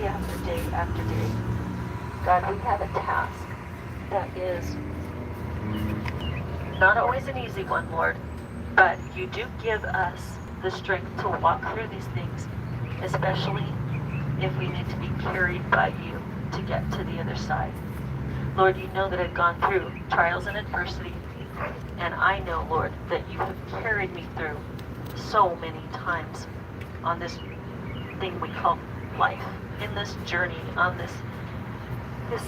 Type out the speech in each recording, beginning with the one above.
after day after day. God, we have a task that is not always an easy one, Lord, but you do give us the strength to walk through these things, especially if we need to be carried by you to get to the other side. Lord, you know that I've gone through trials and adversity, and I know, Lord, that you have carried me through so many times on this thing we call life, in this journey, on this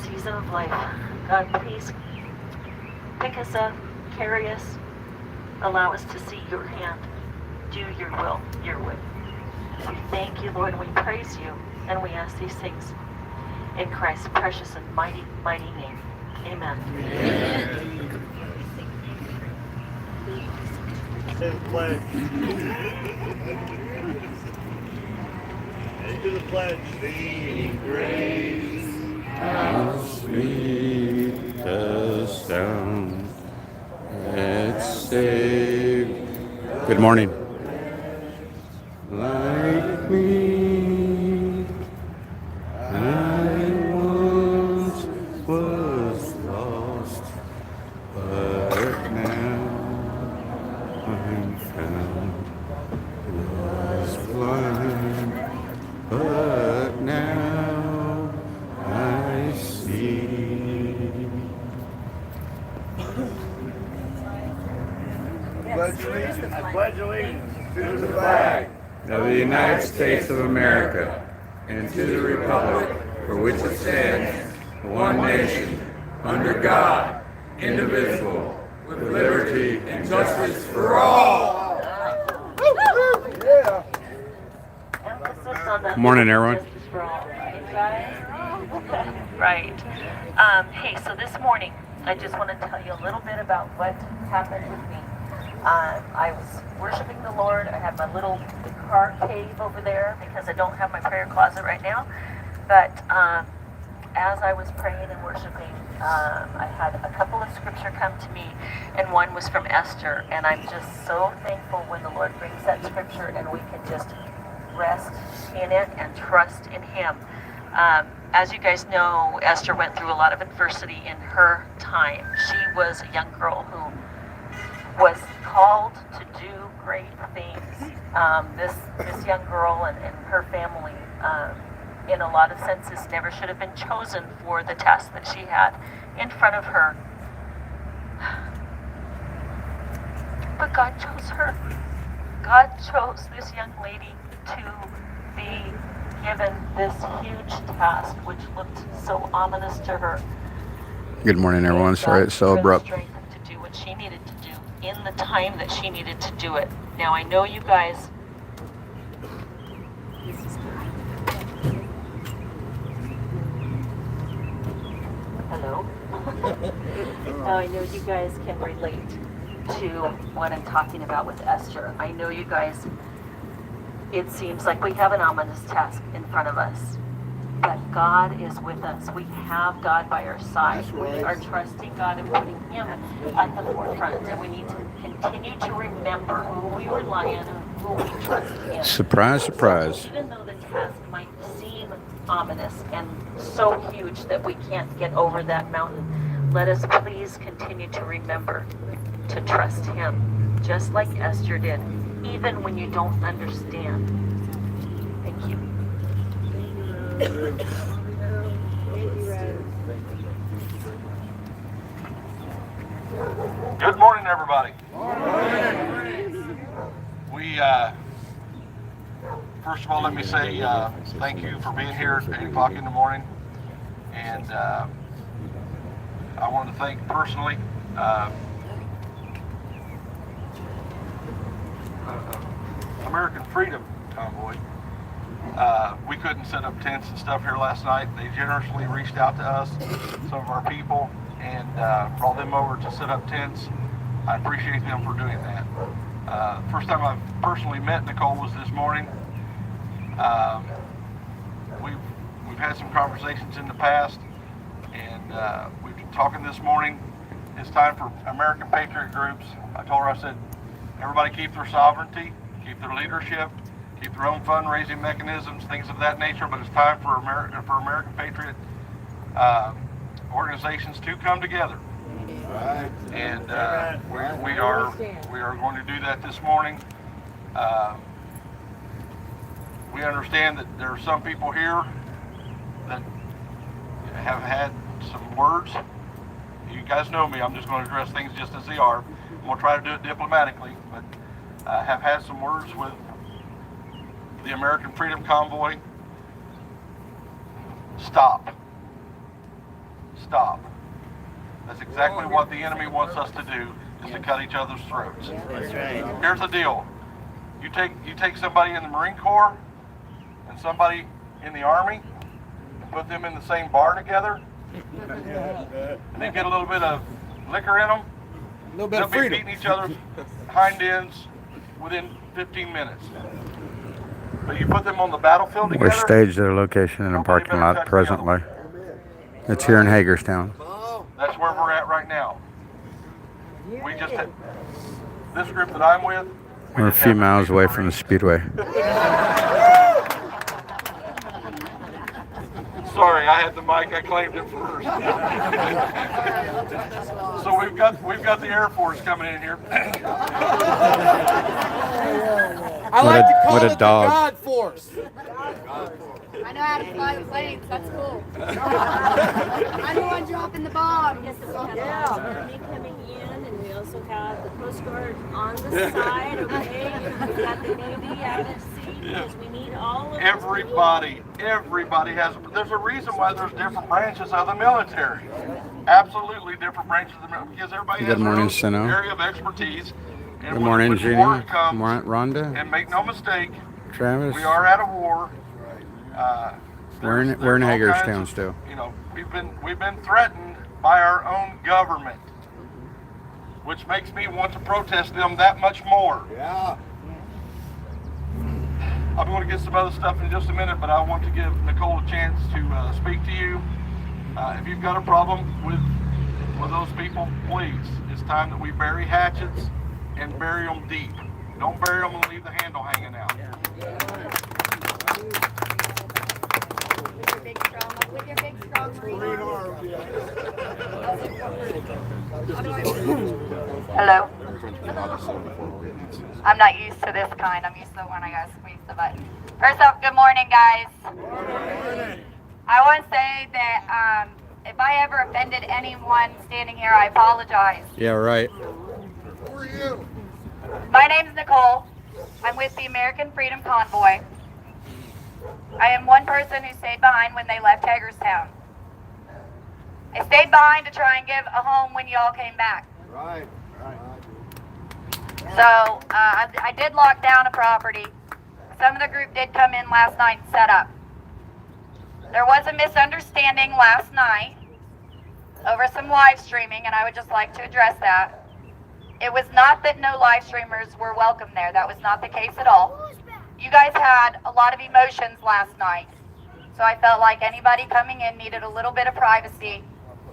season of life. God, please pick us up, carry us, allow us to see your hand, do your will, your way. We thank you, Lord, and we praise you, and we ask these things in Christ's precious and mighty, mighty name. Amen. Amen. Say the pledge. Into the pledge. Sing grace, how sweet the sound that saved. Good morning. Like me, I once was lost, but now I'm found. Was blind, but now I see. I pledge allegiance to the flag of the United States of America and to the republic for which it stands, one nation, under God, indivisible, with liberty and justice for all. Good morning, everyone. Right. Hey, so this morning, I just want to tell you a little bit about what happened with me. I was worshiping the Lord. I have my little car cave over there because I don't have my prayer closet right now. But as I was praying and worshiping, I had a couple of scripture come to me, and one was from Esther. And I'm just so thankful when the Lord brings that scripture and we can just rest in it and trust in Him. As you guys know, Esther went through a lot of adversity in her time. She was a young girl who was called to do great things. This young girl and her family, in a lot of senses, never should have been chosen for the task that she had in front of her. But God chose her. God chose this young lady to be given this huge task, which looked so ominous to her. Good morning, everyone. Sorry it's so abrupt. Strength to do what she needed to do in the time that she needed to do it. Now I know you guys. Hello. Now I know you guys can relate to what I'm talking about with Esther. I know you guys. It seems like we have an ominous task in front of us, but God is with us. We have God by our side. We are trusting God and putting Him at the forefront, and we need to continue to remember who we rely on and who we trust in. Surprise, surprise. Even though the task might seem ominous and so huge that we can't get over that mountain, let us please continue to remember to trust Him, just like Esther did, even when you don't understand. Thank you. Good morning, everybody. We, first of all, let me say thank you for being here at 8 o'clock in the morning. And I want to thank personally American Freedom Convoy. We couldn't set up tents and stuff here last night. They generously reached out to us, some of our people, and brought them over to set up tents. I appreciate them for doing that. First time I've personally met Nicole was this morning. We've had some conversations in the past, and we've been talking this morning. It's time for American Patriot groups. I told her, I said, everybody keep their sovereignty, keep their leadership, keep their own fundraising mechanisms, things of that nature. But it's time for American Patriot organizations to come together. Right. And we are going to do that this morning. We understand that there are some people here that have had some words. You guys know me. I'm just going to address things just as they are. I'm going to try to do it diplomatically, but have had some words with the American Freedom Convoy. Stop. Stop. That's exactly what the enemy wants us to do, is to cut each other's throats. That's right. Here's the deal. You take somebody in the Marine Corps and somebody in the Army and put them in the same bar together, and they get a little bit of liquor in them, A little bit of they'll be freedom. beating each other's hind ends within 15 minutes. But you put them on the battlefield together. We're staged at a location in a parking lot presently. It's here in Hagerstown. That's where we're at right now. We just had, this group that I'm with. We're a few miles away from the Speedway. Sorry, I had the mic. I claimed it first. So we've got the Air Force coming in here. I like to call what a it the dog. God Force. I know how to fly the planes. That's cool. I'm the one dropping the bomb. Yes, we have the Army coming in, and we also have the Coast Guard on the side, okay? We've got the Navy at the seat, because we need all of those Everybody has, there's a reason why there's different branches of the military. Absolutely different branches of the military, because everybody Good has morning, their own Sino. area of expertise. And Good morning, when Jeannie. war comes, Rhonda. and make no mistake, Travis. we are at a war. We're in There's all Hagerstown kinds of- still. You know, we've been threatened by our own government, which makes me want to protest them that much more. Yeah. I'm going to get some other stuff in just a minute, but I want to give Nicole a chance to speak to you. If you've got a problem with those people, please, it's time that we bury hatchets and bury them deep. Don't bury them and leave the handle hanging out. With your big strong Marine arm. Hello. I'm not used to this kind. I'm used to when I gotta squeeze the button. First off, good morning, guys. I want to say that if I ever offended anyone standing here, I apologize. Yeah, right. My name's Nicole. I'm with the American Freedom Convoy. I am one person who stayed behind when they left Hagerstown. I stayed behind to try and give a home when y'all came back. Right. So I did lock down a property. Some of the group did come in last night and set up. There was a misunderstanding last night over some live streaming, and I would just like to address that. It was not that no live streamers were welcome there. That was not the case at all. You guys had a lot of emotions last night. So I felt like anybody coming in needed a little bit of privacy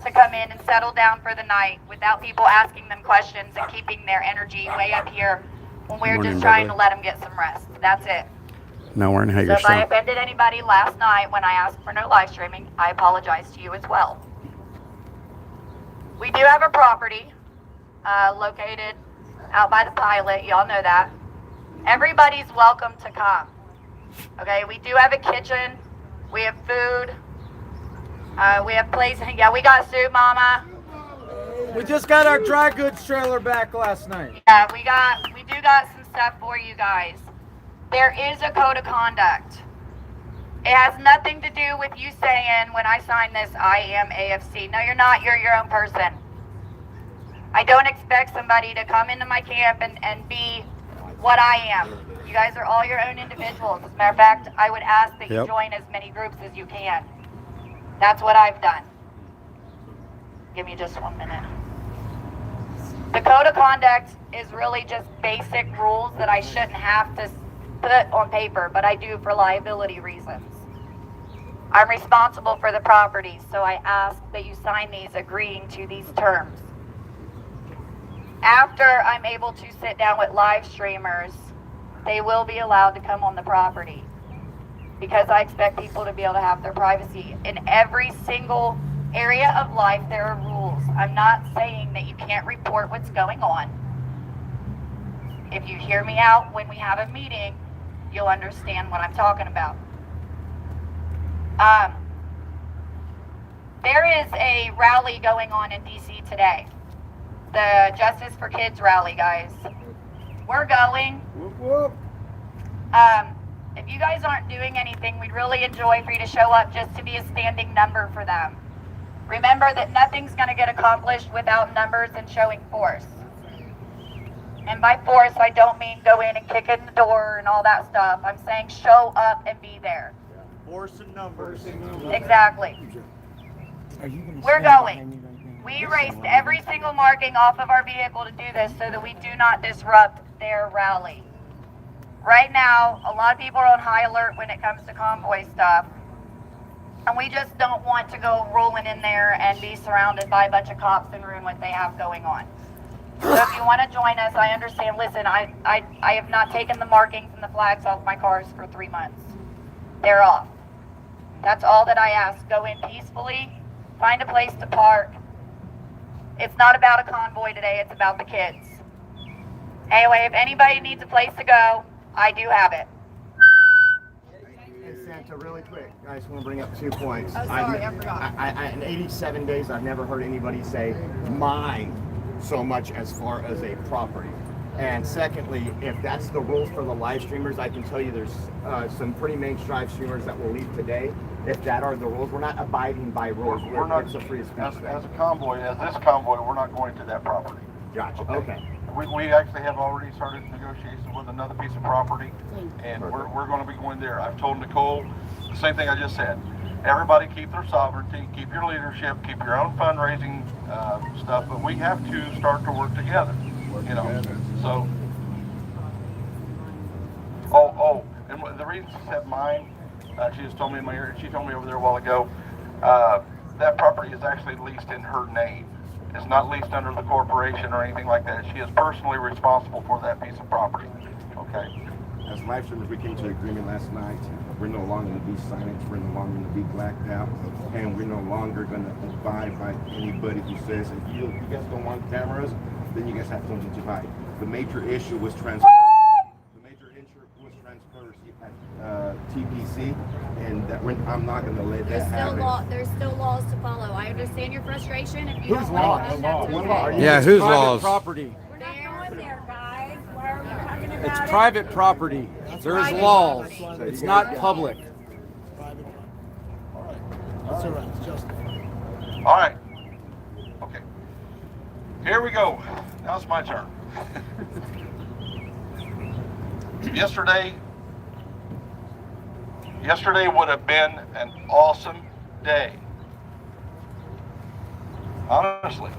to come in and settle down for the night without people asking them questions and keeping their energy way up here when we're Morning, just trying Beverly. to let them get some rest. That's it. No, we're in So if I Hagerstown. offended anybody last night when I asked for no live streaming, I apologize to you as well. We do have a property located out by the pilot. Y'all know that. Everybody's welcome to come. Okay, we do have a kitchen. We have food. We have places. Yeah, we got soup, Mama. We just got our dry goods trailer back last night. Yeah, we do got some stuff for you guys. There is a code of conduct. It has nothing to do with you saying, when I sign this, I am AFC. No, you're not. You're your own person. I don't expect somebody to come into my camp and be what I am. You guys are all your own individuals. As a matter of fact, I would ask that you Yep. join as many groups as you can. That's what I've done. Give me just 1 minute. The code of conduct is really just basic rules that I shouldn't have to put on paper, but I do for liability reasons. I'm responsible for the property, so I ask that you sign these agreeing to these terms. After I'm able to sit down with live streamers, they will be allowed to come on the property. Because I expect people to be able to have their privacy. In every single area of life, there are rules. I'm not saying that you can't report what's going on. If you hear me out when we have a meeting, you'll understand what I'm talking about. There is a rally going on in DC today. The Justice for Kids rally, guys. We're going. If you guys aren't doing anything, we'd really enjoy for you to show up just to be a standing number for them. Remember that nothing's going to get accomplished without numbers and showing force. And by force, I don't mean go in and kick in the door and all that stuff. I'm saying show up and be there. Force and numbers. Exactly. We're going. We erased every single marking off of our vehicle to do this so that we do not disrupt their rally. Right now, a lot of people are on high alert when it comes to convoy stuff. And we just don't want to go rolling in there and be surrounded by a bunch of cops and ruin what they have going on. So if you want to join us, I understand. Listen, I have not taken the markings and the flags off my cars for 3 months. They're off. That's all that I ask. Go in peacefully, find a place to park. It's not about a convoy today, it's about the kids. Anyway, if anybody needs a place to go, I do have it. Hey Santa, really quick, I just want to bring up 2 points. Oh, sorry, I forgot. In 87 days, I've never heard anybody say mine so much as far as a property. And secondly, if that's the rules for the live streamers, I can tell you there's some pretty main live streamers that will leave today. If that are the rules, we're not abiding by rules. We're not, it's a free speech as thing. a convoy, as this convoy, we're not going to that property. Gotcha. Okay. We actually have already started negotiations with another piece of property, and we're going to be going there. I've told Nicole the same thing I just said. Everybody keep their sovereignty, keep your leadership, keep your own fundraising stuff, but we have to start to work together. You know, so. And the reason she said mine, she just told me in my ear. She told me over there a while ago. That property is actually leased in her name. It's not leased under the corporation or anything like that. She is personally responsible for that piece of property. Okay. As live streamers, we came to an agreement last night. We're no longer going to be silenced. We're no longer going to be blacked out, and we're no longer going to abide by anybody who says, if you guys don't want cameras, then you guys have something to hide. The major issue was transparency. The major issue was transparency at TPC, and that I'm not going to let that happen. There's still laws to follow. I understand your frustration. If you Whose don't law? like them, that's What okay. law? Yeah, whose Private laws? property. We're not going there, guys. Why are we talking about It's it? private property. There is laws. It's not public. That's all right. It's justified. All right. Okay. Here we go. Now it's my turn. Yesterday would have been an awesome day. Honestly.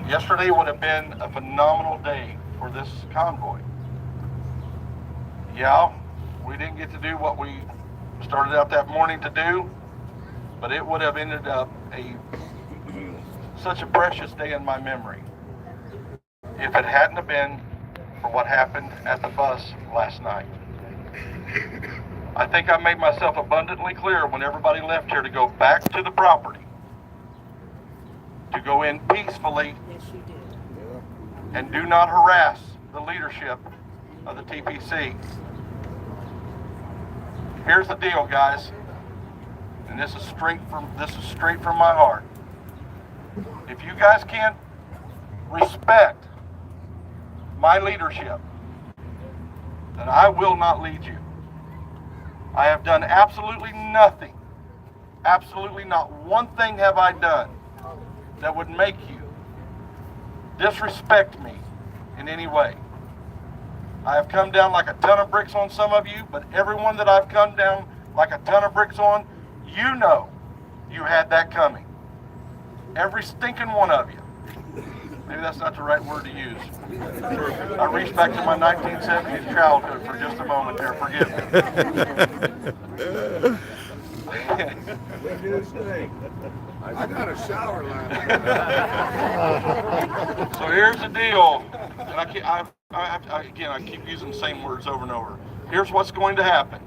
Yesterday would have been a phenomenal day for this convoy. Yeah, we didn't get to do what we started out that morning to do, but it would have ended up such a precious day in my memory if it hadn't have been for what happened at the bus last night. I think I made myself abundantly clear when everybody left here to go back to the property, to go in peacefully, and do not harass the leadership of the TPC. Here's the deal, guys, and this is straight from my heart. If you guys can't respect my leadership, then I will not lead you. I have done absolutely nothing, absolutely not one thing have I done that would make you disrespect me in any way. I have come down like a ton of bricks on some of you, but everyone that I've come down like a ton of bricks on, you know you had that coming. Every stinking one of you. Maybe that's not the right word to use. I reached back to my 1970s childhood for just a moment there. Forgive me. I got a shower line. So here's the deal, and I keep using the same words over and over. Here's what's going to happen.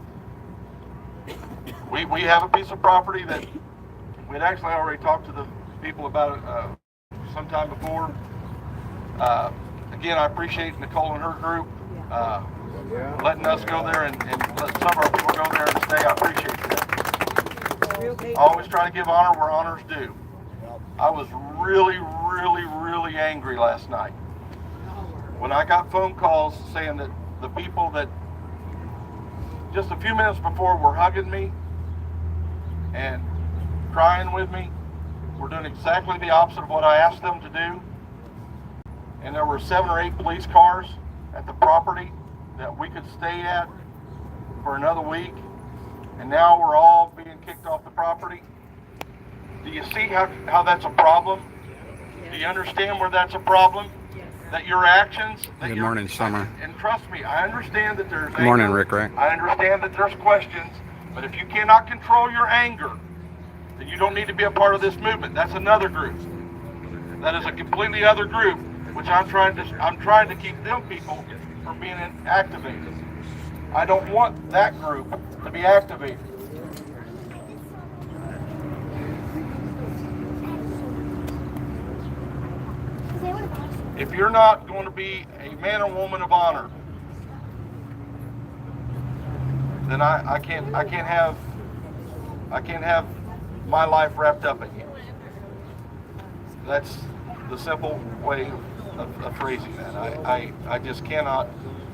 We have a piece of property that we'd actually already talked to the people about it sometime before. Again, I appreciate Nicole and her group letting us go there and let some of our people go there and stay. I appreciate that. I always try to give honor where honor's due. I was really, really, really angry last night when I got phone calls saying that the people that just a few minutes before were hugging me and crying with me were doing exactly the opposite of what I asked them to do. And there were 7 or 8 police cars at the property that we could stay at for another week. And now we're all being kicked off the property. Do you see how that's a problem? Do you understand where that's a problem? That your actions... Good morning, Summer. And trust me, I understand that there's... Good morning, Rick Ray. I understand that there's questions, but if you cannot control your anger, then you don't need to be a part of this movement. That's another group. That is a completely other group, which I'm trying to keep them people from being activated. I don't want that group to be activated. If you're not going to be a man or woman of honor, then I can't have my life wrapped up in you. That's the simple way of phrasing that. I just cannot.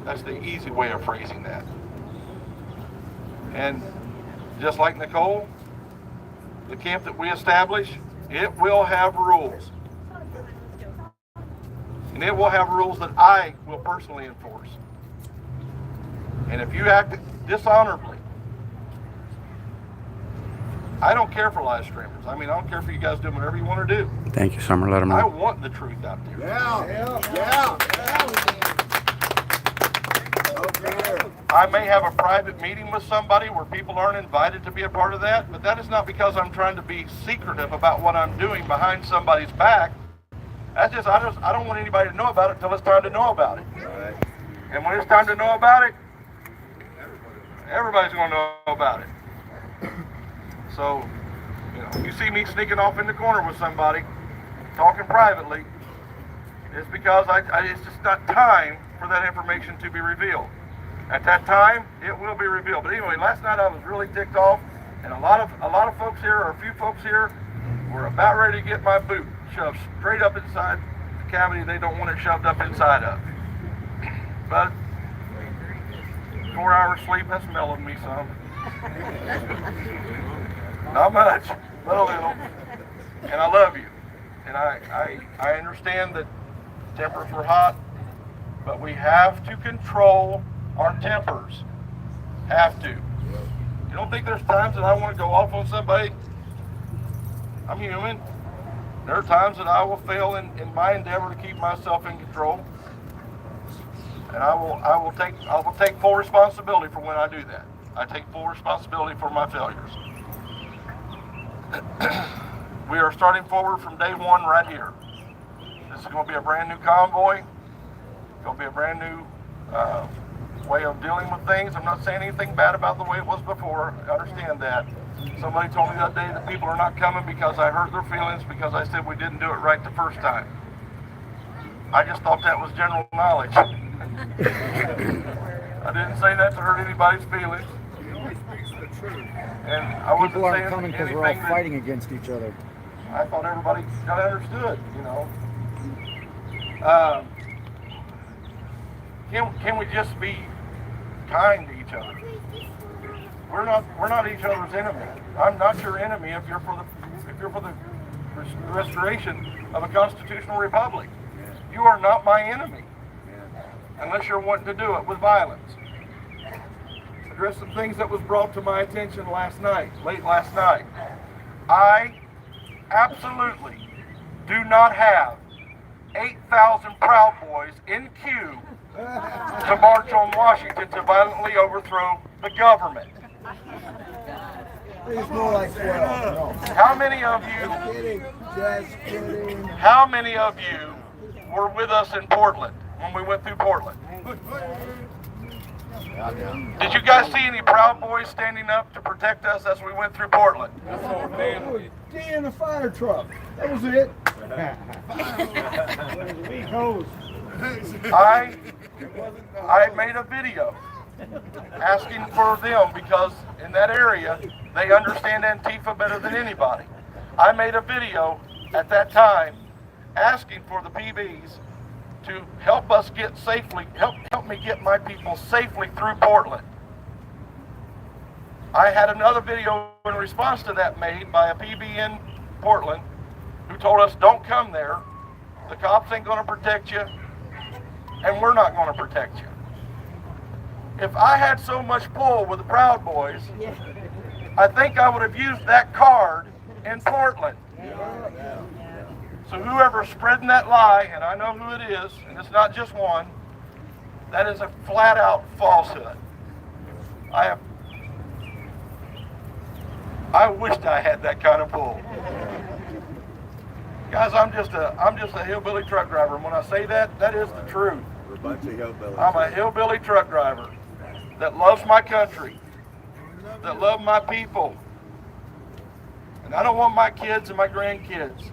That's the easy way of phrasing that. And just like Nicole, the camp that we establish, it will have rules. And it will have rules that I will personally enforce. And if you act dishonorably, I don't care for live streamers. I mean, I don't care for you guys doing whatever you want to do. Thank you, Summer. Let them I know. want the truth out there. Yeah. I may have a private meeting with somebody where people aren't invited to be a part of that, but that is not because I'm trying to be secretive about what I'm doing behind somebody's back. That's just, I don't want anybody to know about it until it's time to know about it. Right. And when it's time to know about it, everybody's going to know about it. So, you see me sneaking off in the corner with somebody, talking privately, it's because it's just not time for that information to be revealed. At that time, it will be revealed. But anyway, last night I was really ticked off, and a lot of folks here, or a few folks here, were about ready to get my boot shoved straight up inside the cavity they don't want it shoved up inside of. But 4 hours sleep has mellowed me some. Not much, but a little. And I love you. And I understand that tempers were hot, but we have to control our tempers. Have to. You don't think there's times that I want to go off on somebody? I'm human. There are times that I will fail in my endeavor to keep myself in control. And I will take full responsibility for when I do that. I take full responsibility for my failures. We are starting forward from day one right here. This is going to be a brand new convoy. It's going to be a brand new way of dealing with things. I'm not saying anything bad about the way it was before. I understand that. Somebody told me that day that people are not coming because I hurt their feelings because I said we didn't do it right the first time. I just thought that was general knowledge. I didn't say that to hurt anybody's feelings. And I wasn't People aren't saying coming because we're all anything fighting against each other. I thought everybody got understood, Can we just be kind to each other? We're not each other's enemy. I'm not your enemy if you're for the restoration of a constitutional republic. You are not my enemy unless you're wanting to do it with violence. Address some things that was brought to my attention late last night. I absolutely do not have 8,000 Proud Boys in queue to march on Washington to violently overthrow the government. It's more like 12. No. How many of you? Kidding. Just kidding. How many of you were with us in Portland when we went through Portland? Did you guys see any Proud Boys standing up to protect us as we went through Portland? D in the fire truck. That was it. I made a video asking for them because in that area they understand Antifa better than anybody. I made a video at that time asking for the PBs to help us get safely, help me get my people safely through Portland. I had another video in response to that made by a PB in Portland who told us, don't come there. The cops ain't gonna protect you, and we're not gonna protect you. If I had so much pull with the Proud Boys, I think I would have used that card in Portland. So whoever's spreading that lie, and I know who it is, and it's not just one, that is a flat out falsehood. I wished I had that kind of pull. Guys, I'm just a hillbilly truck driver, and when I say that, that is the truth. We're a bunch of hillbillies. I'm a hillbilly truck driver that loves my country, that love my people. And I don't want my kids and my grandkids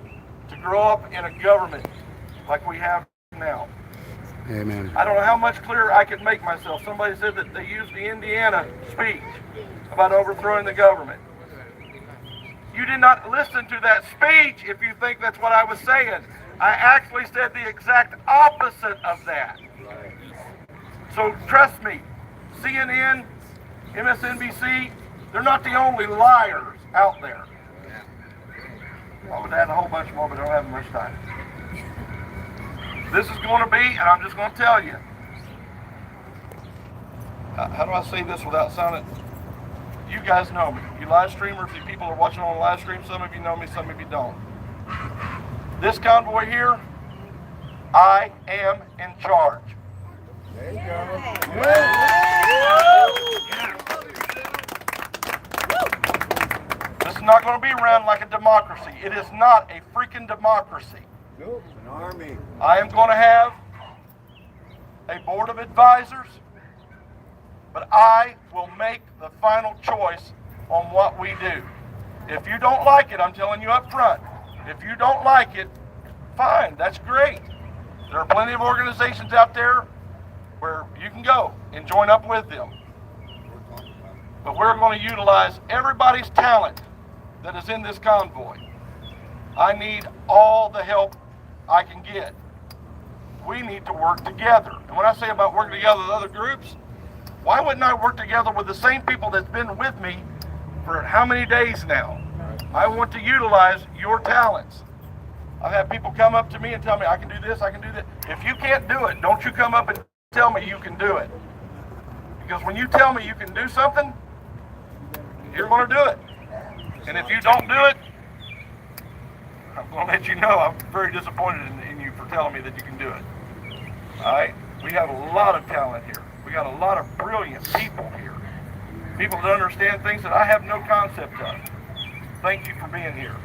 to grow up in a government like we have now. Amen. I don't know how much clearer I could make myself. Somebody said that they used the Indiana speech about overthrowing the government. You did not listen to that speech if you think that's what I was saying. I actually said the exact opposite of that. So trust me, CNN, MSNBC, they're not the only liars out there. I would add a whole bunch more, but I don't have much time. This is going to be, and I'm just going to tell you, how do I say this without sounding, you guys know me. You live streamers, you people are watching on live stream, some of you know me, some of you don't. This convoy here, I am in charge. There you go. This is not going to be run like a democracy. It is not a freaking democracy. Nope, it's an army. I am going to have a board of advisors, but I will make the final choice on what we do. If you don't like it, I'm telling you up front, if you don't like it, fine, that's great. There are plenty of organizations out there where you can go and join up with them. But we're going to utilize everybody's talent that is in this convoy. I need all the help I can get. We need to work together. And when I say about working together with other groups, why wouldn't I work together with the same people that's been with me for how many days now? I want to utilize your talents. I've had people come up to me and tell me, I can do this, I can do that. If you can't do it, don't you come up and tell me you can do it. Because when you tell me you can do something, you're going to do it. And if you don't do it, I'm going to let you know I'm very disappointed in you for telling me that you can do it. All right? We have a lot of talent here. We got a lot of brilliant people here. People that understand things that I have no concept of. Thank you for being here.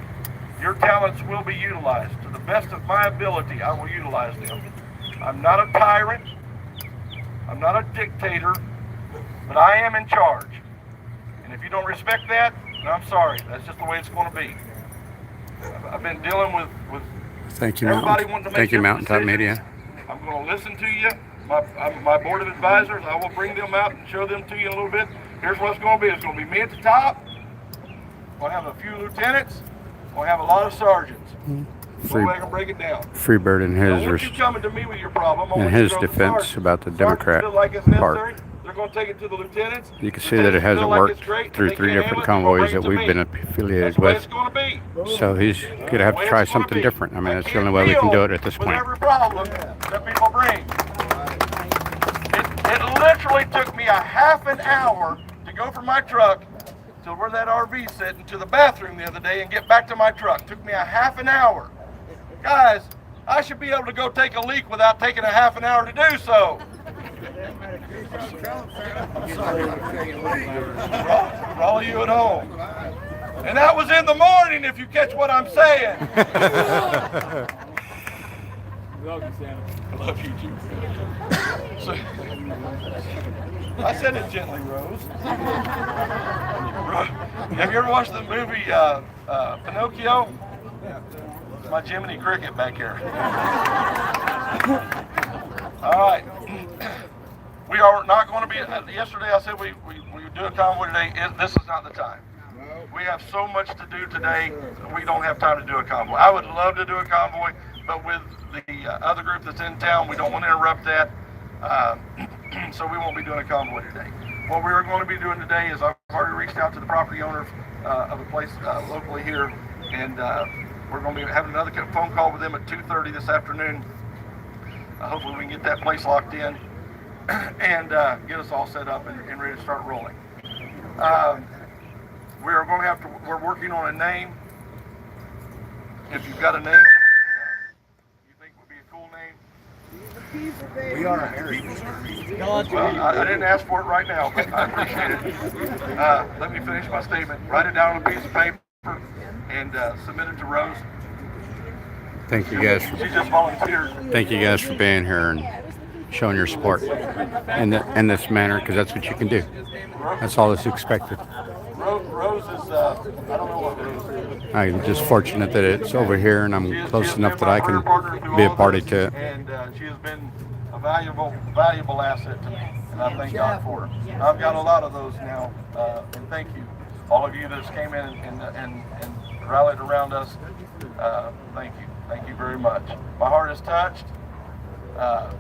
Your talents will be utilized. To the best of my ability, I will utilize them. I'm not a tyrant. I'm not a dictator, but I am in charge. And if you don't respect that, then I'm sorry. That's just the way it's going to be. I've been dealing with Thank you, everybody Mountain. wanting to make Thank you, different Mountaintop decisions. Media. I'm going to listen to you. My board of advisors, I will bring them out and show them to you in a little bit. Here's what it's going to be. It's going to be me at the top. We'll have a few lieutenants. We'll have a lot of sergeants. So I can break it down. Freebird in Now, his once you coming to me with your problem, I in want you his to go to the defense sergeant. about the Sergeants Democrat feel like it's part. necessary. They're going to take it to the lieutenants. You can see that it Lieutenants hasn't feel like worked it's great, through they 3 can't different handle it, convoys they'll that bring we've it to been me. affiliated That's the way with. it's going to be. So he's going to have to try something different. I mean, that's the only way we can do it at this With point. every problem that people bring. It literally took me a half an hour to go from my truck to where that RV sitting to the bathroom the other day and get back to my truck. Took me a half an hour. Guys, I should be able to go take a leak without taking a half an hour to do so. For all of you at home. And that was in the morning, if you catch what I'm saying. Love you, Santa. I love you too. So, I said it gently, Rose. Have you ever watched the movie Pinocchio? It's my Jiminy Cricket back here. All right. We are not going to be, yesterday I said we would do a convoy today. This is not the time. We have so much to do today, we don't have time to do a convoy. I would love to do a convoy, but with the other group that's in town, we don't want to interrupt that. So we won't be doing a convoy today. What we are going to be doing today is I've already reached out to the property owner of a place locally here, and we're going to be having another phone call with them at 2:30 this afternoon. Hopefully we can get that place locked in and get us all set up and ready to start rolling. We are going to have to, we're working on a name. If you've got a name you think would be a cool name. We are Americans. Well, I didn't ask for it right now, but I appreciate it. Let me finish my statement. Write it down on a piece of paper and submit it to Rose. Thank you guys. She just volunteered. Thank you guys for being here and showing your support in this manner, because that's what you can do. That's all that's expected. Rose is, I don't know what Rose is. I'm just fortunate that it's over here and I'm close enough that I can be a party to it. And she has been a valuable asset to me, and I thank God for her. I've got a lot of those now, and thank you, all of you that came in and rallied around us. Thank you very much. My heart is touched. I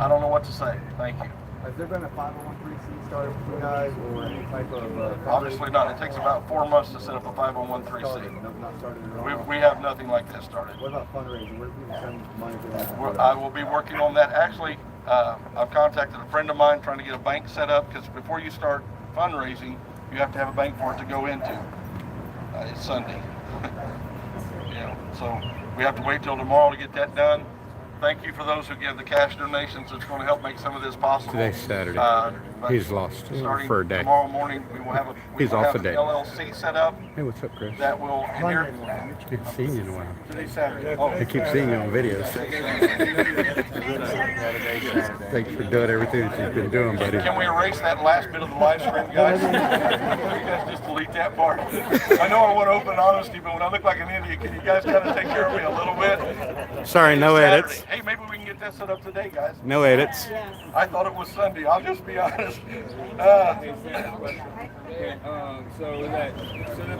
don't know what to say. Thank you. Has there been a 501(c)(3) started with you guys, or any type of? Obviously not. It takes about 4 months to set up a 501(c)(3). Not started at all. We have nothing like that started. What about fundraising? Where do people send money to that? I will be working on that. Actually, I've contacted a friend of mine trying to get a bank set up, because before you start fundraising, you have to have a bank for it to go into. It's Sunday. So we have to wait till tomorrow to get that done. Thank you for those who give the cash donations. It's going to help make some of this possible. Today's Saturday. He's lost Starting for a day. tomorrow morning, we will have a He's off a day. LLC set up Hey, what's up, Chris? that will inherit. Good seeing you in a while. Today's Saturday. I keep seeing you on videos. Thanks for doing everything that you've been doing, buddy. Can we erase that last bit of the live stream, guys? You guys just delete that part. I know I want open honesty, but when I look like an idiot, can you guys kind of take care of me a little bit? Sorry, no edits. Hey, maybe we can get that set up today, guys. No edits. I thought it was Sunday. I'll just be honest. So that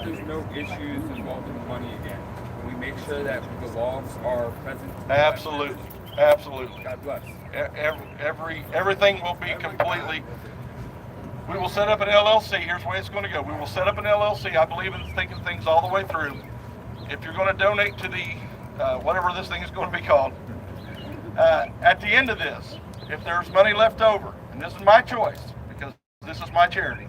there's no issues involving the money again. We make sure that the laws are present. Absolutely. God bless. Everything will be completely. We will set up an LLC. Here's the way it's going to go. We will set up an LLC. I believe in thinking things all the way through. If you're going to donate to the whatever this thing is going to be called, at the end of this, if there's money left over, and this is my choice because this is my charity,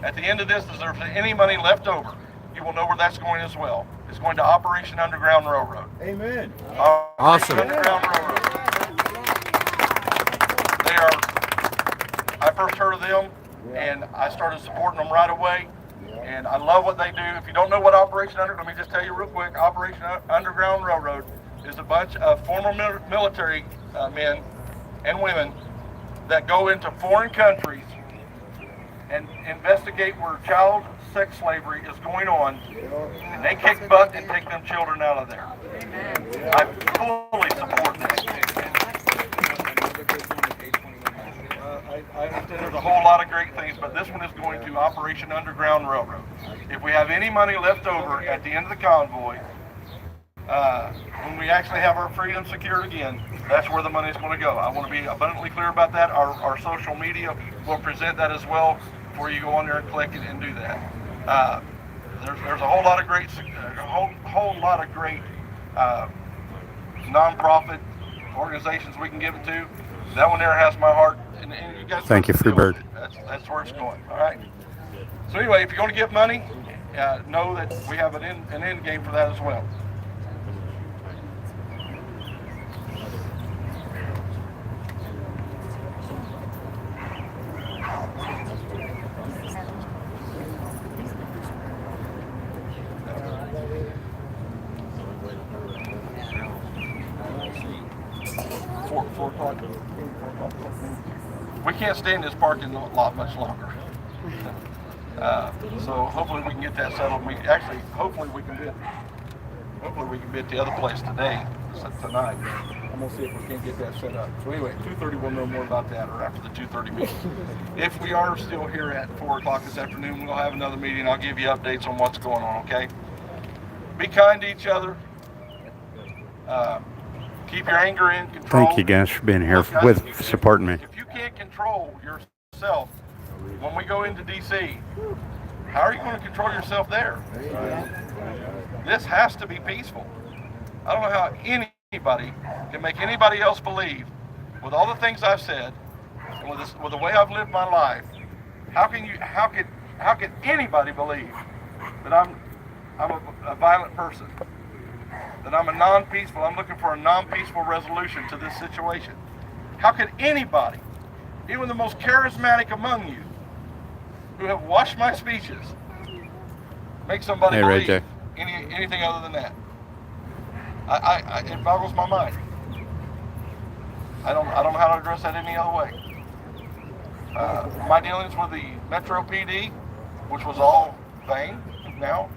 at the end of this, if there's any money left over, you will know where that's going as well. It's going to Operation Underground Railroad. Amen. Awesome. Underground Railroad. I first heard of them, and I started supporting them right away. And I love what they do. If you don't know what Operation Underground, let me just tell you real quick. Operation Underground Railroad is a bunch of former military men and women that go into foreign countries and investigate where child sex slavery is going on, and they kick butt and take them children out of there. I fully support that. I understand there's a whole lot of great things, but this one is going to Operation Underground Railroad. If we have any money left over at the end of the convoy, when we actually have our freedom secured again, that's where the money is going to go. I want to be abundantly clear about that. Our social media will present that as well before you go on there and click it and do that. There's a whole lot of great, nonprofit organizations we can give it to. That one there has my heart. And you guys Thank you, Freebird. That's where it's going. All right. So anyway, if you're going to give money, know that we have an end game for that as well. We can't stay in this parking lot much longer. So hopefully we can get that settled. Hopefully we can be at the other place today, tonight. I'm gonna see if we can get that set up. So anyway, 2:30 we'll know more about that, or after the 2:30 meeting. If we are still here at 4 o'clock this afternoon, we'll have another meeting. I'll give you updates on what's going on, okay? Be kind to each other. Keep your anger in control. Thank you guys for being here, supporting me. If you can't control yourself when we go into DC, how are you going to control yourself there? This has to be peaceful. I don't know how anybody can make anybody else believe, with all the things I've said, and with the way I've lived my life, how can anybody believe that I'm a violent person? That I'm I'm looking for a non-peaceful resolution to this situation. How could anybody, even the most charismatic among you, who have watched my speeches, make somebody believe anything other than that? It boggles my mind. I don't know how to address that any other way. My dealings with the Metro PD, which was all vain now,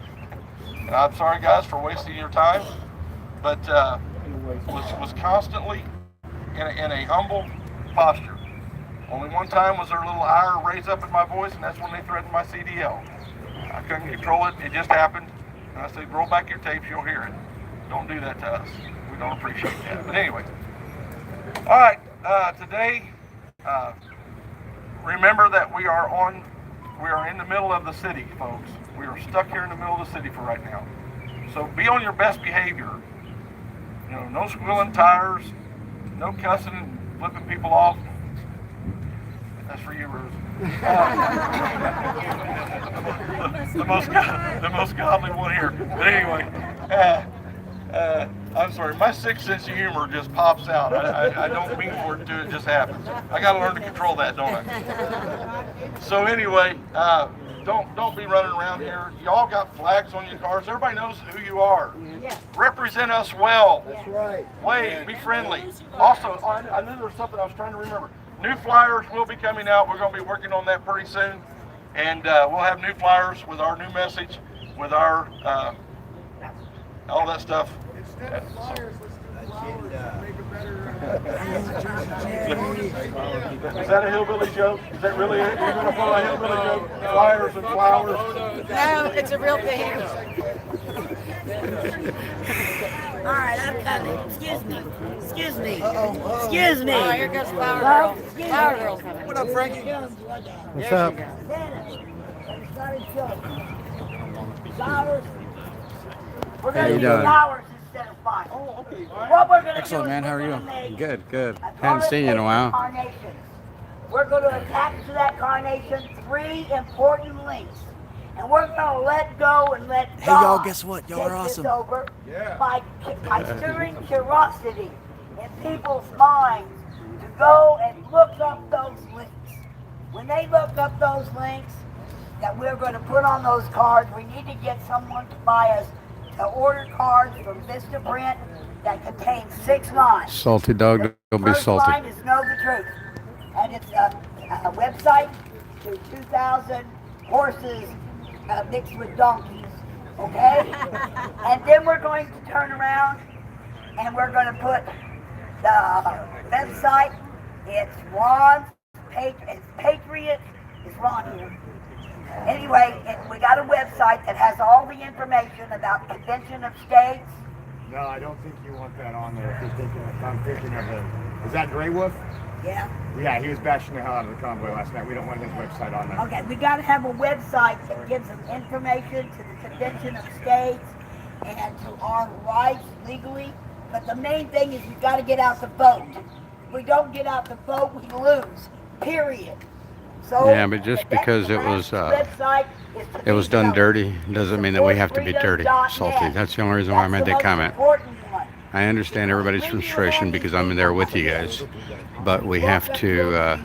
and I'm sorry guys for wasting your time, but was constantly in a humble posture. Only one time was there a little ire raise up in my voice, and that's when they threatened my CDL. I couldn't control it. It just happened. And I said, roll back your tapes, you'll hear it. Don't do that to us. We don't appreciate that. But anyway. All right. Today, remember that we are in the middle of the city, folks. We are stuck here in the middle of the city for right now. So be on your best behavior. You know, no squealing tires, no cussing and flipping people off. That's for you, Rose. The most godly one here. But anyway, I'm sorry. My sixth sense of humor just pops out. I don't mean for it to. It just happens. I got to learn to control that, don't I? So anyway, don't be running around here. Y'all got flags on your cars. Everybody knows who you are. Yes. Represent us well. That's right. Wave. Be friendly. Also, I knew there was something I was trying to remember. New flyers will be coming out. We're going to be working on that pretty soon. And we'll have new flyers with our new message, with our, all that stuff. Instead of flyers, let's make it better. Is that a hillbilly joke? Is that really it? You're going to pull a hillbilly joke? Flyers and flowers? No, it's a real thing. All right, I'm coming. Excuse me. Excuse me. Excuse me. Oh, here goes Flower Girl. Flower Girl's coming. What up, Frankie? What's up? How you doing? Oh, okay. Excellent, man. How are you? Good. Haven't seen you in a while. We're going to attach to that carnation 3 important links. And we're going to let go and let God. Hey, y'all, guess what? Y'all are awesome. Over by stirring curiosity in people's minds to go and look up those links. When they look up those links that we're going to put on those cards, we need to get someone to buy us to order cards from Vista Print that contain 6 lines. Salty dog, don't be salty. First line is Know the Truth. And it's a website to 2,000 horses mixed with donkeys, okay? And then we're going to turn around and we're going to put the website. It's Ron's Patriot. It's Ron here. Anyway, we got a website that has all the information about Convention of States. No, I don't think you want that on there. I'm thinking of is that Grey Wolf? Yeah. Yeah, he was bashing the hell out of the convoy last night. We don't want his website on there. Okay, we got to have a website that gives them information to the Convention of States and to our rights legally. But the main thing is you got to get out the vote. If we don't get out the vote, we lose. Period. So Yeah, but just because it was done dirty doesn't mean that we have to be dirty, salty. That's the only reason why I made that comment. I understand everybody's frustration because I'm in there with you guys, but we have to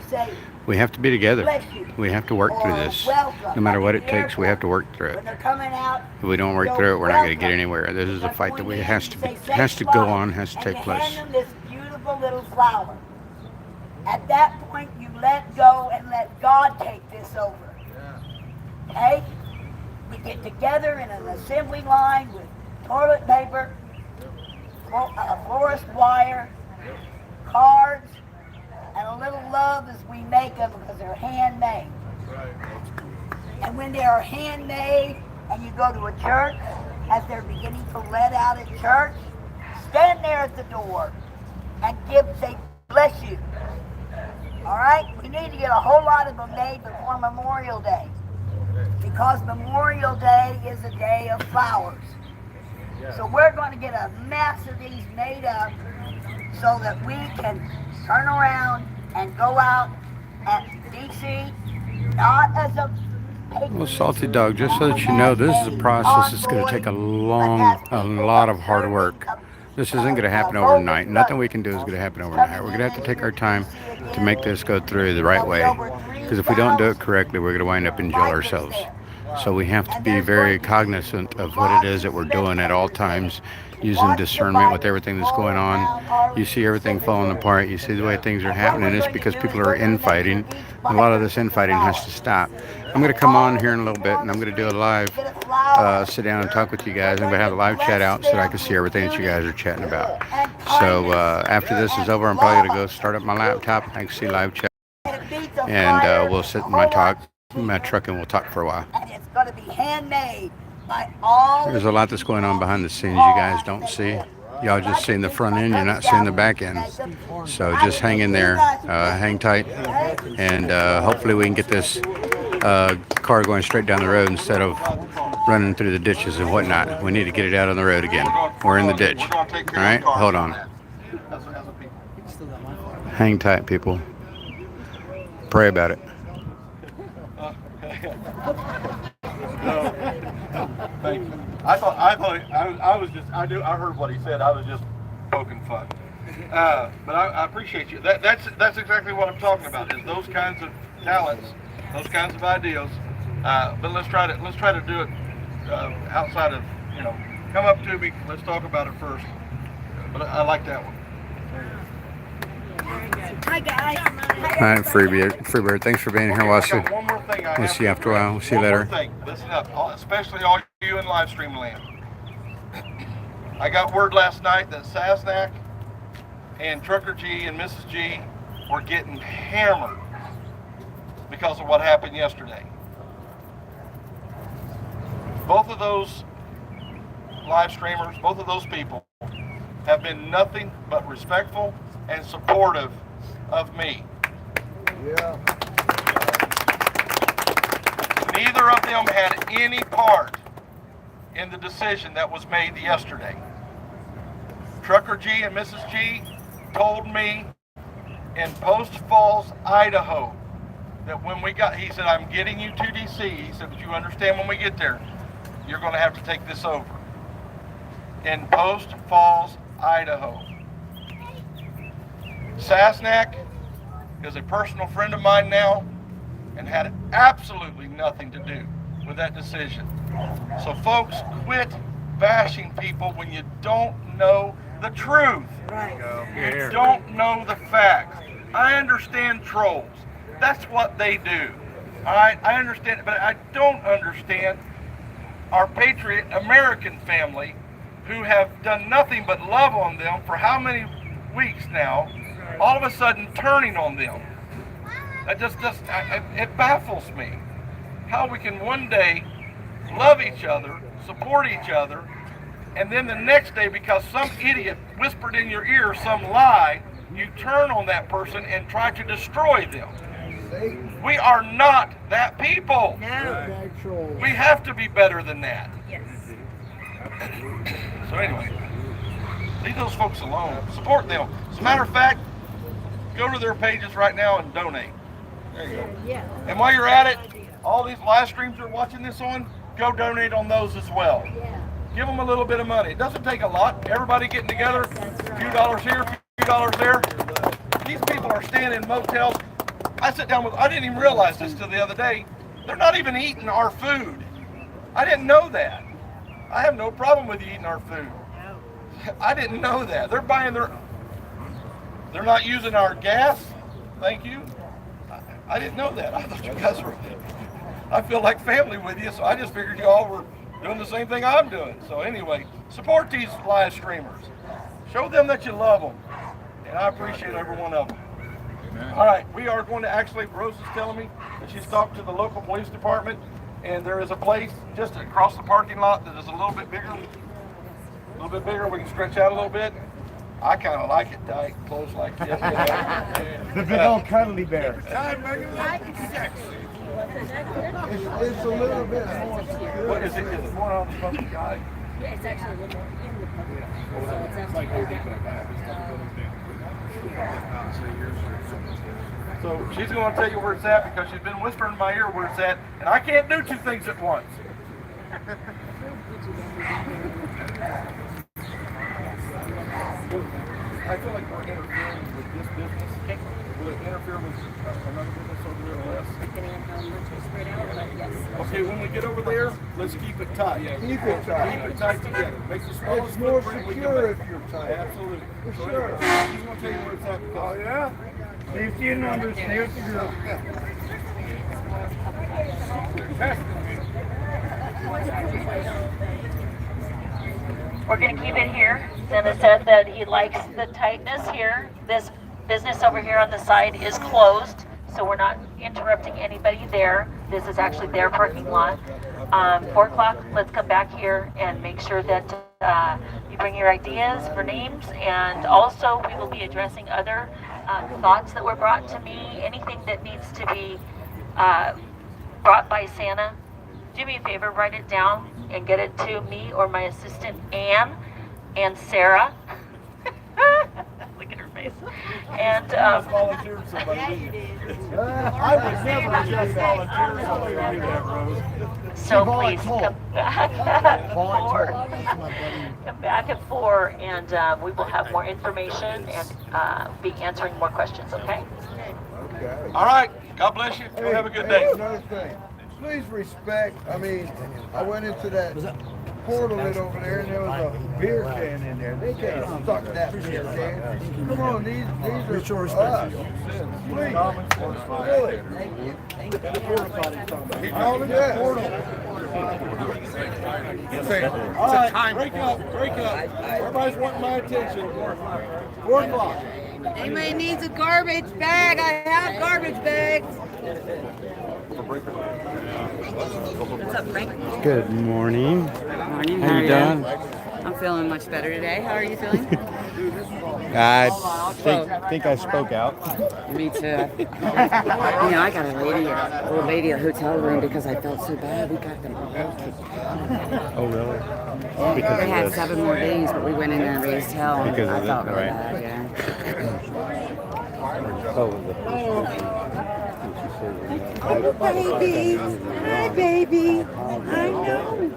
be together. We have to work through this. No matter what it takes, we have to work through it. If we don't work through it, we're not going to get anywhere. This is a fight that has to go on, has to take place. This beautiful little flower. At that point, you let go and let God take this over. Okay? We get together in an assembly line with toilet paper, florist wire, cards, and a little love as we make them because they're handmade. And when they are handmade and you go to a church, as they're beginning to let out at church, stand there at the door and say, bless you. All right? We need to get a whole lot of them made before Memorial Day. Because Memorial Day is a day of flowers. So we're going to get a mass of these made up so that we can turn around and go out at DC, not as a Well, Salty Dog, just so that you know, this is a process that's going to take a lot of hard work. This isn't going to happen overnight. Nothing we can do is going to happen overnight. We're going to have to take our time to make this go through the right way. Because if we don't do it correctly, we're going to wind up in jail ourselves. So we have to be very cognizant of what it is that we're doing at all times, using discernment with everything that's going on. You see everything falling apart. You see the way things are happening. It's because people are infighting. A lot of this infighting has to stop. I'm going to come on here in a little bit, and I'm going to do a live sit down and talk with you guys. I'm going to have a live chat out so that I can see everything that you guys are chatting about. So after this is over, I'm probably going to go start up my laptop. I can see live chat, and we'll sit in my truck, and we'll talk for a while. And it's going to be handmade by all. There's a lot that's going on behind the scenes you guys don't see. Y'all just seeing the front end, you're not seeing the back end. So just hang in there, hang tight, and hopefully we can get this car going straight down the road instead of running through the ditches and whatnot. We need to get it out on the road again. We're in the ditch. All right, hold on. Hang tight, people. Pray about it. Thank you. I heard what he said. I was just poking fun. But I appreciate you. That's exactly what I'm talking about. Is those kinds of talents, those kinds of ideas. But let's try to do it outside of, come up to me. Let's talk about it first. But I like that one. Hi guys. All right, Freebird, thanks for being here. We'll see you after a while. We'll see you later. Listen up, especially all you in live stream land. I got word last night that Sasnack and Trucker G and Mrs. G were getting hammered because of what happened yesterday. Both of those live streamers, both of those people have been nothing but respectful and supportive of me. Yeah. Neither of them had any part in the decision that was made yesterday. Trucker G and Mrs. G told me in Post Falls, Idaho, that when we got, he said, I'm getting you to DC. He said, but you understand when we get there, you're going to have to take this over. In Post Falls, Idaho. Sasnack is a personal friend of mine now and had absolutely nothing to do with that decision. So folks, quit bashing people when you don't know the truth. Right. You don't know the facts. I understand trolls. That's what they do. All right, I understand it, but I don't understand our patriot American family who have done nothing but love on them for how many weeks now, all of a sudden turning on them. That it baffles me how we can one day love each other, support each other, and then the next day, because some idiot whispered in your ear some lie, you turn on that person and try to destroy them. We are not that people. No. We have to be better than that. Yes. So anyway, leave those folks alone. Support them. As a matter of fact, go to their pages right now and donate. There you go. Yeah. And while you're at it, all these live streams you're watching this on, go donate on those as well. Yeah. Give them a little bit of money. It doesn't take a lot. Everybody getting together, a few dollars here, a few dollars there. These people are staying in motels. I didn't even realize this till the other day. They're not even eating our food. I didn't know that. I have no problem with you eating our food. I didn't know that. They're not using our gas. thank you. I didn't know that. I thought you guys were, I feel like family with you, so I just figured you all were doing the same thing I'm doing. So anyway, support these live streamers. Show them that you love them. And I appreciate every one of them. All right, we are going to actually, Rose is telling me that she's talked to the local police department, and there is a place just across the parking lot that is a little bit bigger. A little bit bigger, we can stretch out a little bit. I kind of like it tight, close like this. The big old cuddly bear. It's a little bit more. What is it? Is it more on the public eye? Yeah, it's actually a little more in the public. So it's actually So she's going to tell you where it's at because she's been whispering in my ear where it's at, and I can't do two things at once. I feel like we're interfering with this business. Will it interfere with another business over there less? depending on how much we spread out, but yes. Okay, when we get over there, let's keep it tight. Keep it tight. Keep it tight together. Make the smallest It's more footprint we can secure make. if you're tight. Absolutely. For So sure. anyway, she's going to tell you where it's at because Oh, yeah? Safety in numbers, here's the girl. We're going to keep it here. Dennis said that he likes the tightness here. This business over here on the side is closed, so we're not interrupting anybody there. This is actually their parking lot. 4 o'clock, let's come back here and make sure that you bring your ideas for names, and also we will be addressing other thoughts that were brought to me, anything that needs to be brought by Santa. Do me a favor, write it down and get it to me or my assistant Anne and Sarah. Look at her face. And volunteered somebody. Yeah, you did. I would never just volunteer somebody to do that, Rose. so please come back at 4, and we will have more information and be answering more questions, okay? Okay. All right. God bless you. Hey, Have a good hey, day. Another thing, please respect, I mean, I went into that portal lit over there and there was a beer can in there. They can't suck that beer can. Come on, these are for us. Please, really. He called it that. All right. Break up. Everybody's wanting my attention. 4 o'clock. Anybody needs a garbage bag? I have garbage bags. What's up, Frank? Good morning. Morning. How you doing? I'm feeling much better today. How are you feeling? I think I spoke out. Me too. I got a old lady a hotel room because I felt so bad. We got them all kicked out. Oh, really? Because They of had this. 7 more days, but we went in there and raised hell. Because of I it, felt really right. bad, yeah. Oh, Baby. Hi, baby. I know.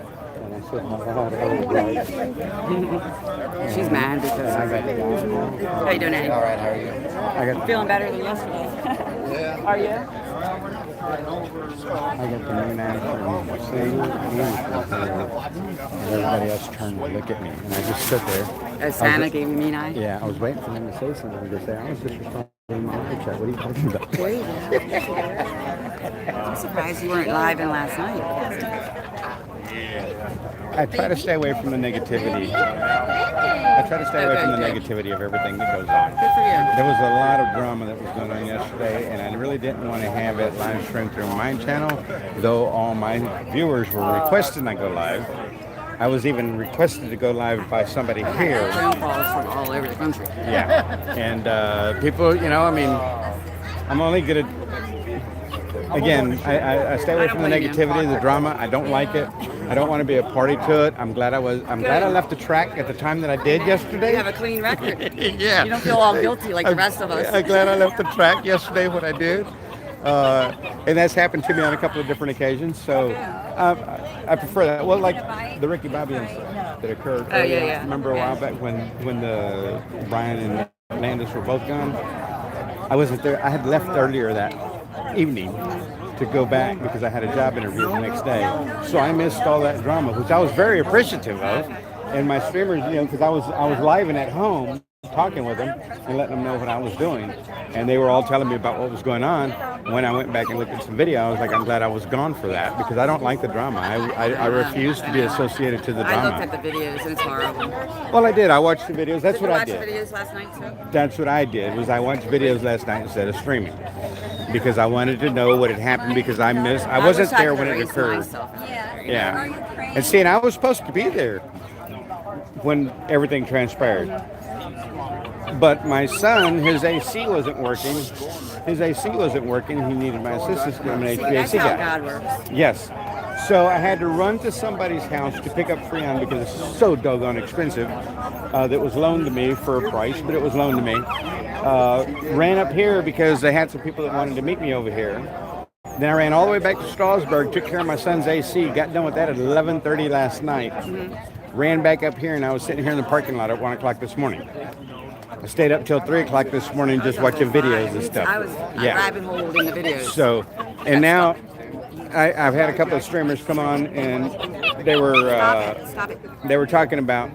She's mad because how you doing, Eddie? All right, how are you? Feeling better than yesterday. Yeah. Are you? I got the new answer saying and everybody else turned to look at me, and I just stood there. Santa gave me mean eye? Yeah, I was waiting for them to say something. They say, I was just responding to my live chat. What are you talking about? There you go. I'm surprised you weren't live in last night. I try to stay away from the negativity. I try to stay away from the negativity of everything that goes on. Good for you. There was a lot of drama that was going on yesterday, and I really didn't want to have it live streamed through my channel, though all my viewers were requesting I go live. I was even requested to go live by somebody here. Phone calls from all over the country. Yeah, and people, I mean, I'm only good at. Again, I stay away from the negativity, the drama. I don't like it. I don't want to be a party to it. I'm glad I left the track at the time that I did yesterday. You have a clean record. Yeah. You don't feel all guilty like the rest of us. I'm glad I left the track yesterday when I did. And that's happened to me on a couple of different occasions. So I prefer that. Well, like the Ricky Bobby incident that occurred. Oh, yeah. Remember a while back when the Brian and Landis were both gone? I wasn't there. I had left earlier that evening to go back because I had a job interview the next day. So I missed all that drama, which I was very appreciative of. And my streamers, because I was live and at home, talking with them and letting them know what I was doing. And they were all telling me about what was going on. When I went back and looked at some video, I was like, I'm glad I was gone for that because I don't like the drama. I refuse to be associated to the drama. I looked at the videos and it's horrible. Well, I did. I watched the videos. That's what I did. Did you watch the videos last night too? That's what I did. Was I watched videos last night instead of streaming because I wanted to know what had happened because I wasn't there when it occurred. Yeah. And see, and I was supposed to be there when everything transpired. But my son, his AC wasn't working. He needed my assistance to an HVAC guy. God works. Yes. So I had to run to somebody's house to pick up Freon because it's so doggone expensive. That was loaned to me for a price, but it was loaned to me. Ran up here because they had some people that wanted to meet me over here. Then I ran all the way back to Strasburg, took care of my son's AC, got done with that at 11:30 last night. Ran back up here, and I was sitting here in the parking lot at 1 o'clock this morning. I stayed up till 3 o'clock this morning just watching videos and stuff. I was grabbing hold in the videos. So, and now I've had a couple of streamers come on, and they were talking about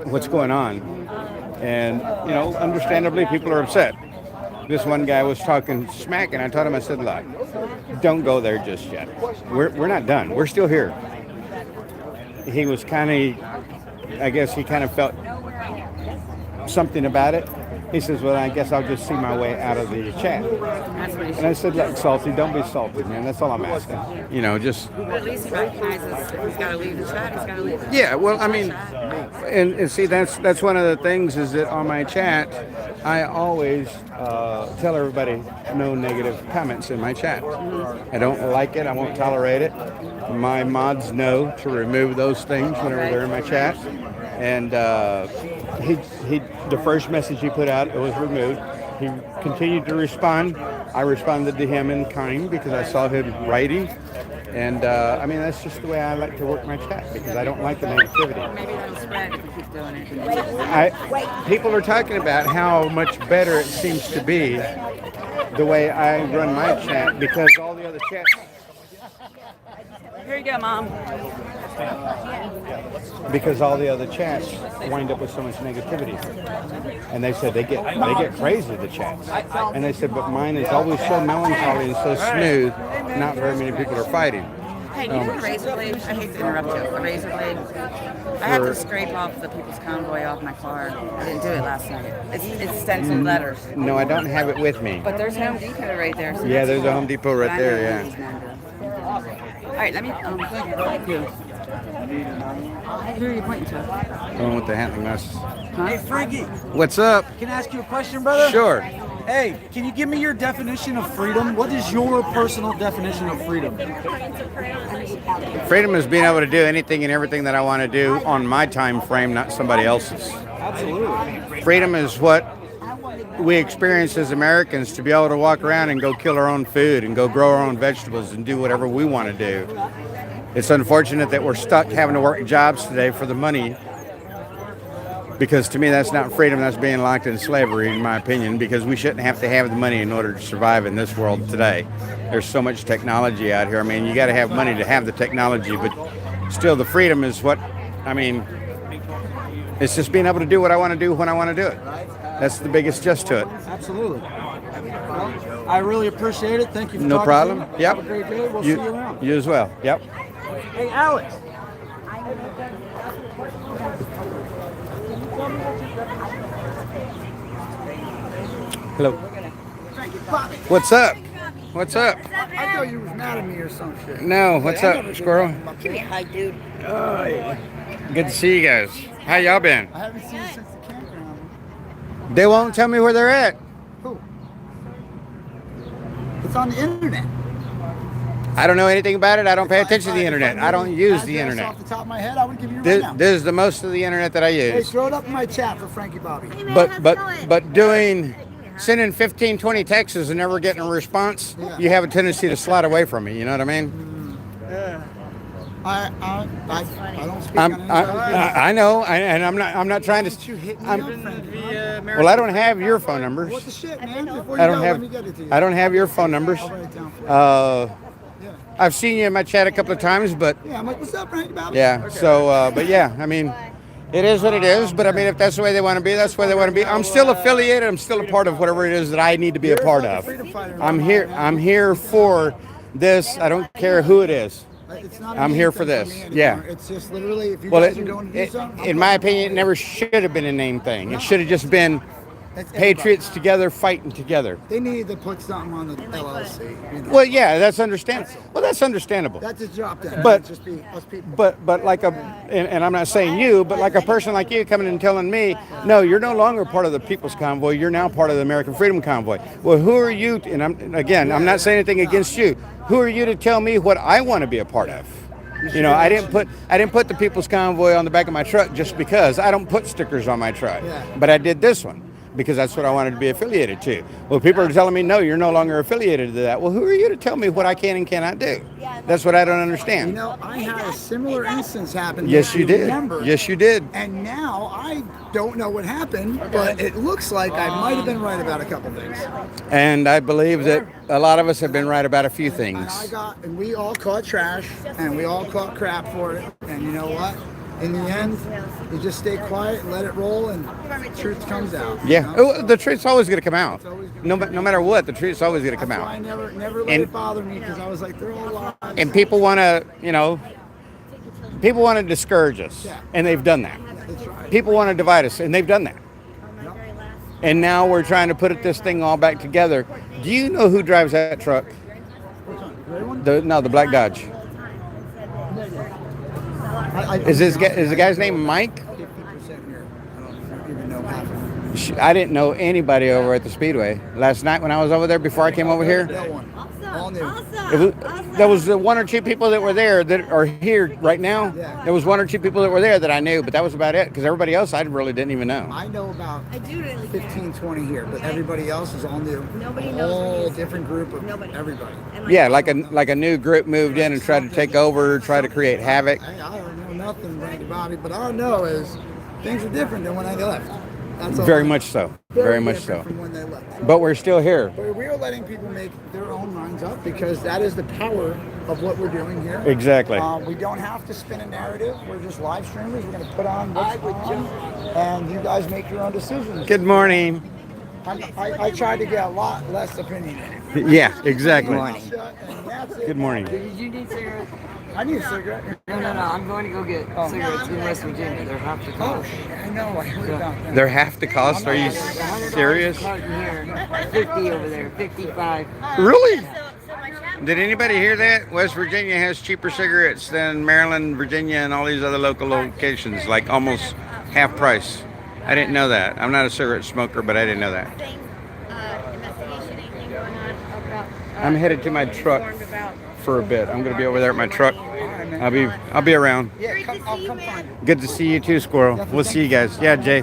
what's going on, and you know, understandably, people are upset. This one guy was talking smack, and I told him, I said, look, don't go there just yet. We're not done. We're still here. He was I guess he kind of felt something about it. He says, well, I guess I'll just see my way out of the chat. And I said, look, Salty, don't be salty, man. That's all I'm asking. You know, just... Well, at least he recognizes if he's got to leave the chat, he's got to leave it. Yeah, well, I mean, and see, that's one of the things is that on my chat, I always tell everybody no negative comments in my chat. I don't like it. I won't tolerate it. My mods know to remove those things whenever they're in my chat. And the first message he put out, it was removed. He continued to respond. I responded to him in kind because I saw him writing. And I mean, that's just the way I like to work my chat because I don't like the negativity. Maybe that'll spread if we keep doing it. People are talking about how much better it seems to be the way I run my chat because all the other chats. Here you go, Mom. Because all the other chats wind up with so much negativity, and they said they get crazy, the chats, and they said, but mine is always so melancholy and so smooth. Not very many people are fighting. Hey, do you have a razor blade? I hate to interrupt you. A razor blade. I have to scrape off the People's Convoy off my car. I didn't do it last night. It's stenciled letters. No, I don't have it with me. But there's Home Depot right there. So yeah, there's a Home Depot right there. Yeah. All right, let me. Thank you. Who are you pointing to? The one with the Hatley glasses. Huh? Hey, Frankie. What's up? Can I ask you a question, brother? Sure. Hey, can you give me your definition of freedom? What is your personal definition of freedom? Freedom is being able to do anything and everything that I want to do on my time frame, not somebody else's. Absolutely. Freedom is what we experience as Americans, to be able to walk around and go kill our own food and go grow our own vegetables and do whatever we want to do. It's unfortunate that we're stuck having to work jobs today for the money, because to me that's not freedom, that's being locked in slavery in my opinion, because we shouldn't have to have the money in order to survive in this world today. There's so much technology out here. I mean, you got to have money to have the technology, but still the freedom is what, I mean, it's just being able to do what I want to do when I want to do it. That's the biggest gist to it. Absolutely. Well, I really appreciate it. Thank you for No talking problem. to me. Yep. Have a great day. We'll see you around. You as well. Yep. Hey, Alex. Hello. What's up? What's up? I thought you was mad at me or some shit. No, what's up, Squirrel? Give me a hug, dude. Oh, yeah. Good to see you guys. How y'all been? I haven't seen you since the campground. They won't tell me where they're at. Who? It's on the internet. I don't know anything about it. I don't pay attention to the internet. I don't use the internet. Off the top of my head, I would give you right now. This is the most of the internet that I Hey, use. throw it up in my chat for Frankie Bobby. But sending 15, 20 texts and never getting a response, you have a tendency to slide away from me. You know what I mean? Yeah. I don't speak on any I know, and I'm not trying to. Well, I don't have your phone numbers. What the shit, man? Before you let me get it to you. I don't have your phone numbers. I'll write it down for you. I've seen you in my chat a couple of times, but yeah, I'm like, what's up, Frankie Bobby? yeah. So, but yeah, I mean, It is what it is, but I mean, if that's the way they want to be, that's the way they want to be. I'm still affiliated. I'm still a part of whatever it is that I need to be a part of. I'm here for this. I don't care who it is. I'm here for this. Yeah. It's just literally, if you guys are going to do something. In my opinion, it never should have been a name thing. It should have just been patriots together fighting together. They need to put something on the LLC. You know? Well, yeah, that's understandable. Well, that's understandable. That's a job then. But Just be us people. but like and I'm not saying you, but like a person like you coming and telling me, no, you're no longer part of the People's Convoy. You're now part of the American Freedom Convoy. Well, who are you? And I'm not saying anything against you. Who are you to tell me what I want to be a part of? You know, I didn't put the People's Convoy on the back of my truck just because. I don't put stickers on my truck, but I did this one because that's what I wanted to be affiliated to. Well, people are telling me, no, you're no longer affiliated to that. Well, who are you to tell me what I can and cannot do? That's what I don't understand. You know, I had a similar instance happen. Yes, you did. Remember. Yes, you did. And now I don't know what happened, but it looks like I might have been right about a couple things. And I believe that a lot of us have been right about a few things. And we all caught trash, and we all caught crap for it. And you know what? In the end, you just stay quiet, let it roll, and the truth comes out. Yeah, the truth's always going to come out. No matter what, the truth's always going to come out. I never let it bother me because I was like, they're all lies. And people want to, people want to discourage us, and they've done that. People want to divide us, and they've done that. And now we're trying to put this thing all back together. Do you know who drives that truck? The black Dodge. Is the guy's name Mike? I didn't know anybody over at the Speedway last night when I was over there before I came over here. There was one or two people that were there that are here right now. There was one or two people that were there that I knew, but that was about it because everybody else I really didn't even know. I know about 15, 20 here, but everybody else is all new. Nobody knows. All different group of everybody. Yeah, like a new group moved in and tried to take over, try to create havoc. I don't know nothing about it, but all I know is things are different than when I left. That's all. Very much so. Very much so. From when they left. But we're still here. But we are letting people make their own minds up because that is the power of what we're doing here. Exactly. We don't have to spin a narrative. We're just live streamers. We're going to put on what's on, and you guys make your own decisions. Good morning. I tried to get a lot less opinionated. Yeah, exactly. Good morning. Did you need cigarettes? I need a cigarette. No, I'm going to go get cigarettes in West Virginia. They're half the cost. I know. I heard about that. They're half the cost? Are you serious? Here, 50 over there, 55. Really? Did anybody hear that? West Virginia has cheaper cigarettes than Maryland, Virginia, and all these other local locations, like almost half price. I didn't know that. I'm not a cigarette smoker, but I didn't know that. I'm headed to my truck for a bit. I'm going to be over there at my truck. I'll be around. Yeah, I'll come find you. Good to see you too, Squirrel. We'll see you guys. Yeah, Jay.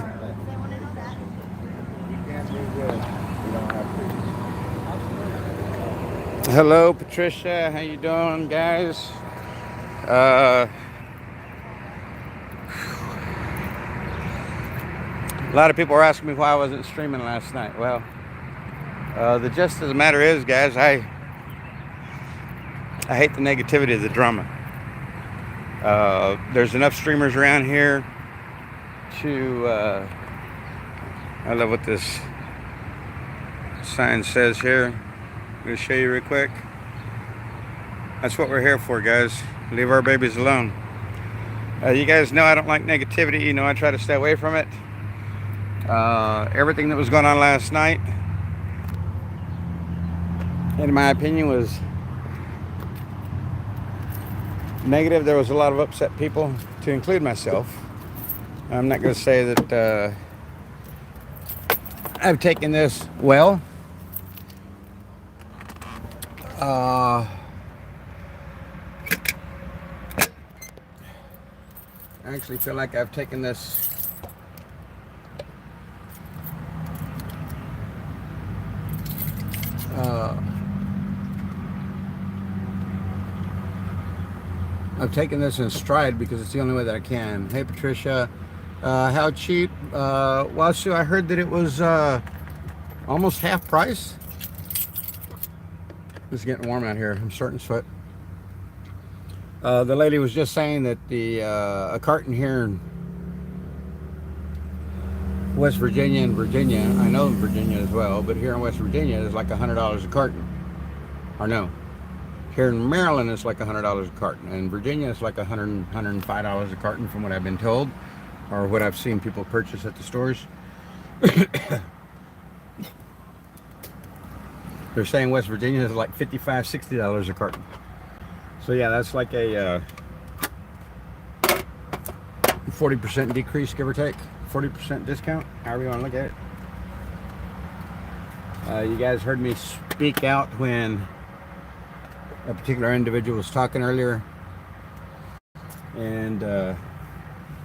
Hello, Patricia. How you doing, guys? A lot of people were asking me why I wasn't streaming last night. Well, the gist of the matter is, guys, I hate the negativity of the drama. There's enough streamers around here to, I love what this sign says here. I'm going to show you real quick. That's what we're here for, guys. Leave our babies alone. You guys know I don't like negativity. You know I try to stay away from it. Everything that was going on last night, in my opinion, was negative. There was a lot of upset people, to include myself. I'm not going to say that I've taken this well. I actually feel like I've taken this in stride because it's the only way that I can. Hey, Patricia, how cheap? Well, Sue, I heard that it was almost half price. It's getting warm out here. I'm starting to sweat. The lady was just saying that a carton here West Virginia and Virginia, I know Virginia as well, but here in West Virginia it's like $100 a carton. Or no, here in Maryland it's like $100 a carton. In Virginia it's like $105 a carton from what I've been told, or what I've seen people purchase at the stores. They're saying West Virginia is like $55, $60 a carton. So yeah, that's like a 40% decrease, give or take. 40% discount, however you want to look at it. You guys heard me speak out when a particular individual was talking earlier. And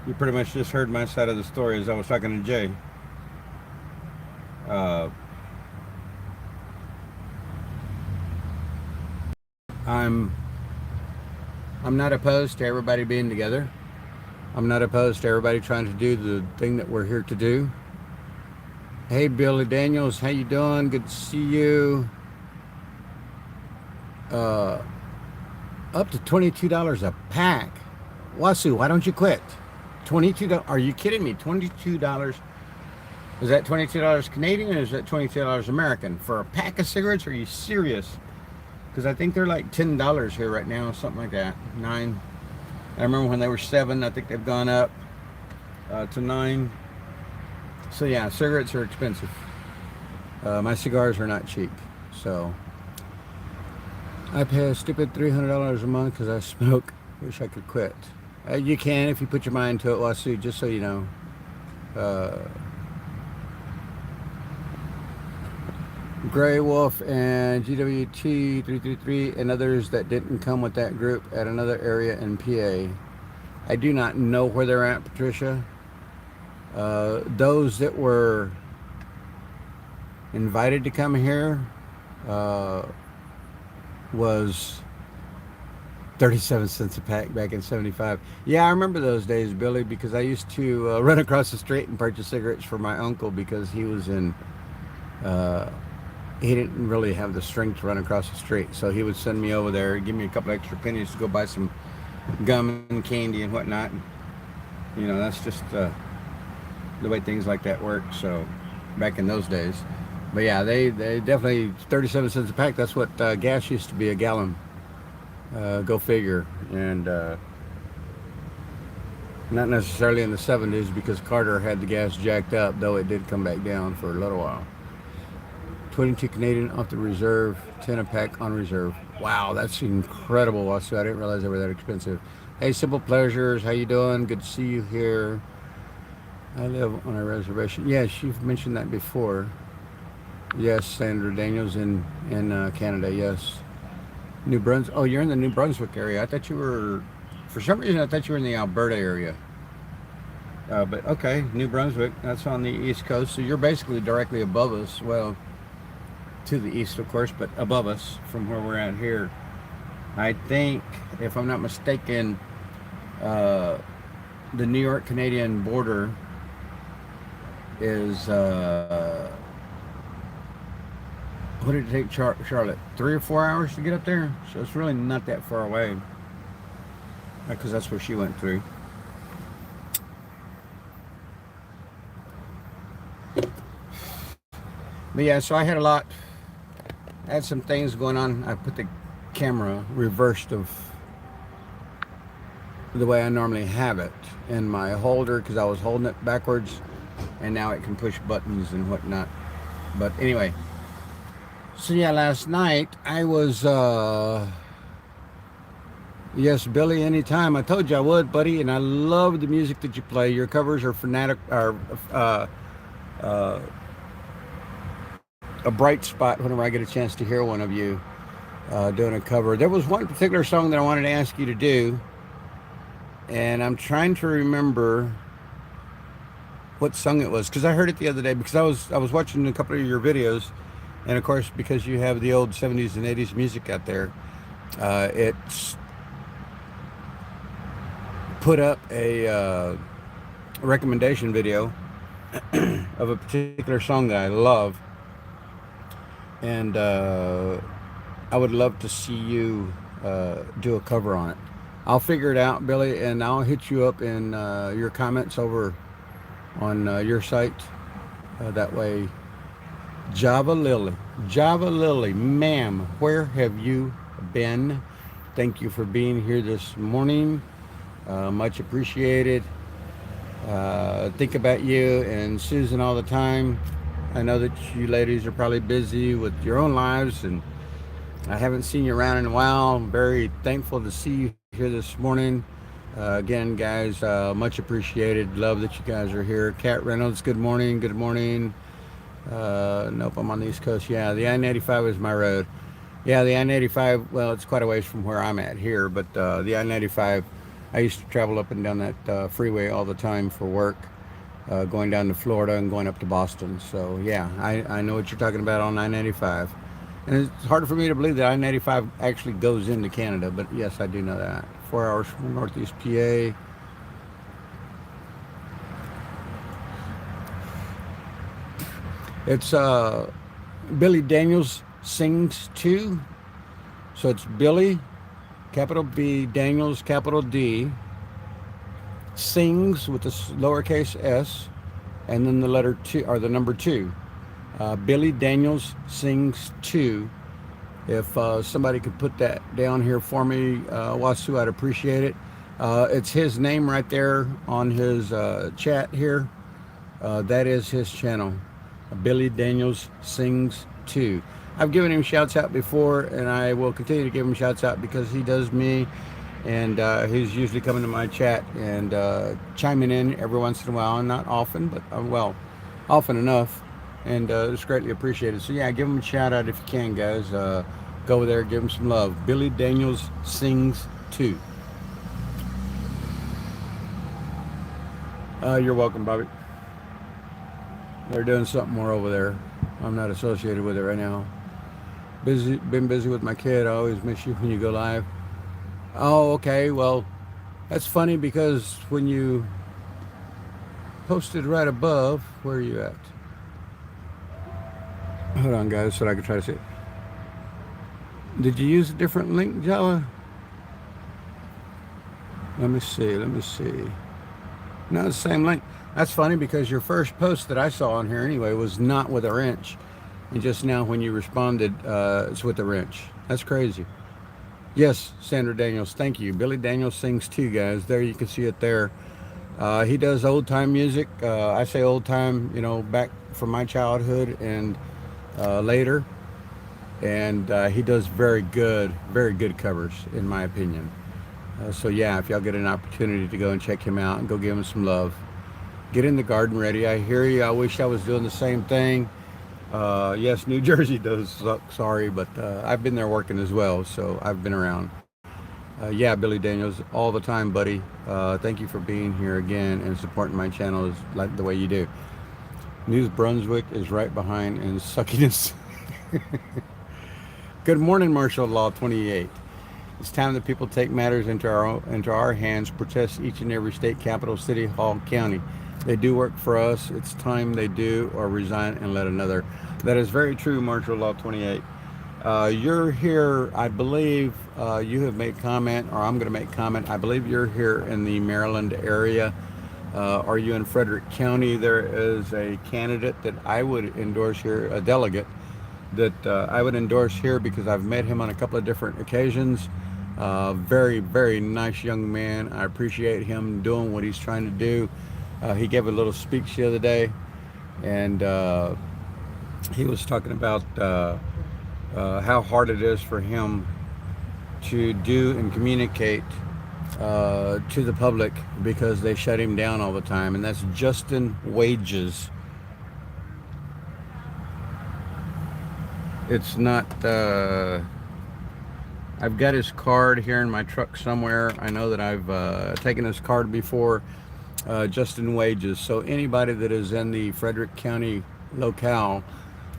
you pretty much just heard my side of the story as I was talking to Jay. I'm not opposed to everybody being together. I'm not opposed to everybody trying to do the thing that we're here to do. Hey, Billy Daniels, how you doing? Good to see you. Up to $22 a pack. Wasu, why don't you quit? $22? Are you kidding me? $22? Is that $22 Canadian or is that $22 American for a pack of cigarettes? Are you serious? Because I think they're like $10 here right now, something like that. 9. I remember when they were 7. I think they've gone up to 9. So yeah, cigarettes are expensive. My cigars are not cheap. So I pay a stupid $300 a month because I smoke. Wish I could quit. You can if you put your mind to it, Wasu, just so you know. Grey Wolf and GWT 333 and others that didn't come with that group at another area in PA. I do not know where they're at, Patricia. Those that were invited to come here was 37 cents a pack back in 75. Yeah, I remember those days, Billy, because I used to run across the street and purchase cigarettes for my uncle because he was in he didn't really have the strength to run across the street, so he would send me over there, give me a couple extra pennies to go buy some gum and candy and whatnot. You know, that's just the way things like that work. So back in those days, but yeah, they definitely 37 cents a pack. That's what gas used to be a gallon. Go figure. And not necessarily in the 70s because Carter had the gas jacked up, though it did come back down for a little while. 22 Canadian off the reserve, 10 a pack on reserve. Wow, that's incredible, Wasu. I didn't realize they were that expensive. Hey, Simple Pleasures, how you doing? Good to see you here. I live on a reservation. Yes, you've mentioned that before. Yes, Sandra Daniels in Canada, yes. New Brunswick. Oh, you're in the New Brunswick area. I thought you were, for some reason, I thought you were in the Alberta area. But okay, New Brunswick, that's on the East Coast. So you're basically directly above us. Well, to the east, of course, but above us from where we're at here. I think, if I'm not mistaken, the New York Canadian border is what did it take Charlotte? 3 or 4 hours to get up there? So it's really not that far away, because that's where she went through. But yeah, so I had some things going on. I put the camera reversed of the way I normally have it in my holder because I was holding it backwards, and now it can push buttons and whatnot. But anyway, so yeah, last night I was yes, Billy, anytime. I told you I would, buddy, and I love the music that you play. Your covers are a bright spot whenever I get a chance to hear one of you doing a cover. There was one particular song that I wanted to ask you to do, and I'm trying to remember what song it was, because I heard it the other day because I was watching a couple of your videos, and of course because you have the old 70s and 80s music out there, it's put up a recommendation video of a particular song that I love. And I would love to see you do a cover on it. I'll figure it out, Billy, and I'll hit you up in your comments over on your site That way, Java Lily, ma'am, where have you been? Thank you for being here this morning. Much appreciated. Think about you and Susan all the time. I know that you ladies are probably busy with your own lives, and I haven't seen you around in a while. I'm very thankful to see you here this morning. Again, guys, much appreciated. Love that you guys are here. Kat Reynolds, good morning. Good morning. Nope, I'm on the East Coast. Yeah, the I-95 is my road. Yeah, the I-95, well, it's quite a ways from where I'm at here, but the I-95, I used to travel up and down that freeway all the time for work, going down to Florida and going up to Boston. So, yeah, I know what you're talking about on I-95. And it's hard for me to believe that I-95 actually goes into Canada, but yes, I do know that. 4 hours from Northeast PA. It's Billy Daniels Sings 2. So it's Billy, capital B, Daniels, capital D, Sings with a lowercase s, and then the letter 2, or the number 2. Billy Daniels Sings 2. If somebody could put that down here for me, Wasu, I'd appreciate it. It's his name right there on his chat here. That is his channel. Billy Daniels Sings 2. I've given him shouts out before, and I will continue to give him shouts out because he does me, and he's usually coming to my chat and chiming in every once in a while. Not often, but well, often enough, and it's greatly appreciated. So yeah, give him a shout out if you can, guys. Go over there, give him some love. Billy Daniels Sings 2. You're welcome, Bobby. They're doing something more over there. I'm not associated with it right now. Been busy with my kid. I always miss you when you go live. Oh, okay. Well, that's funny because when you posted right above, where are you at? Hold on, guys, so I can try to see it. Did you use a different link, Java? Let me see. No, it's the same link. That's funny because your first post that I saw on here anyway was not with a wrench. And just now when you responded, it's with a wrench. That's crazy. Yes, Sandra Daniels, thank you. Billy Daniels Sings 2, guys. There, you can see it there. He does old time music. I say old time, you know, back from my childhood and later. And he does very good covers, in my opinion. So yeah, if y'all get an opportunity to go and check him out and go give him some love. Get in the garden ready. I hear you. I wish I was doing the same thing. Yes, New Jersey does suck, sorry, but I've been there working as well, so I've been around. Yeah, Billy Daniels, all the time, buddy. Thank you for being here again and supporting my channel like the way you do. New Brunswick is right behind and suckiness. Good morning, Martial Law 28. It's time that people take matters into our hands, protest each and every state, capital, city, hall, county. They do work for us. It's time they do or resign and let another. That is very true, Martial Law 28. You're here, I believe you have made comment, or I'm going to make comment. I believe you're here in the Maryland area. Are you in Frederick County? There is a candidate that I would endorse here, a delegate that I would endorse here because I've met him on a couple of different occasions. Very, very nice young man. I appreciate him doing what he's trying to do. He gave a little speech the other day, and he was talking about how hard it is for him to do and communicate to the public because they shut him down all the time, and that's Justin Wages. It's not, I've got his card here in my truck somewhere. I know that I've taken his card before. Justin Wages. So anybody that is in the Frederick County locale,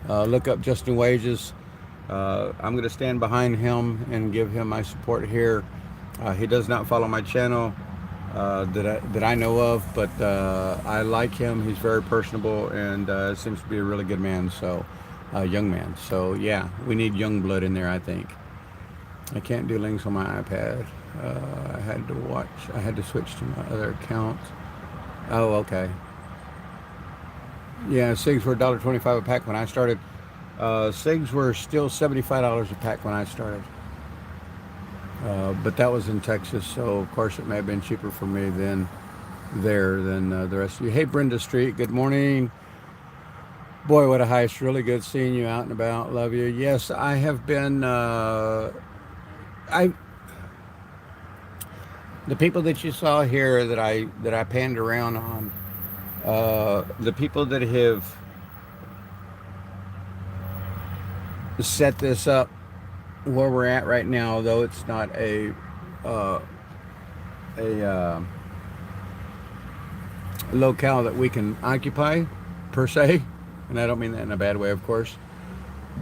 look up Justin Wages. I'm going to stand behind him and give him my support here. He does not follow my channel that I know of, but I like him. He's very personable and seems to be a really good man. So young man. So yeah, we need young blood in there, I think. I can't do links on my iPad. I had to switch to my other account. Oh, okay. Yeah, cigs were $1.25 a pack when I started. Cigs were still $75 a pack when I started. But that was in Texas, so of course it may have been cheaper for me than the rest of you. Hey, Brenda Street, good morning. Boy, what a heist. Really good seeing you out and about. Love you. Yes, I have been, the people that you saw here that I panned around on, the people that have set this up where we're at right now, though it's not a locale that we can occupy per se, and I don't mean that in a bad way, of course,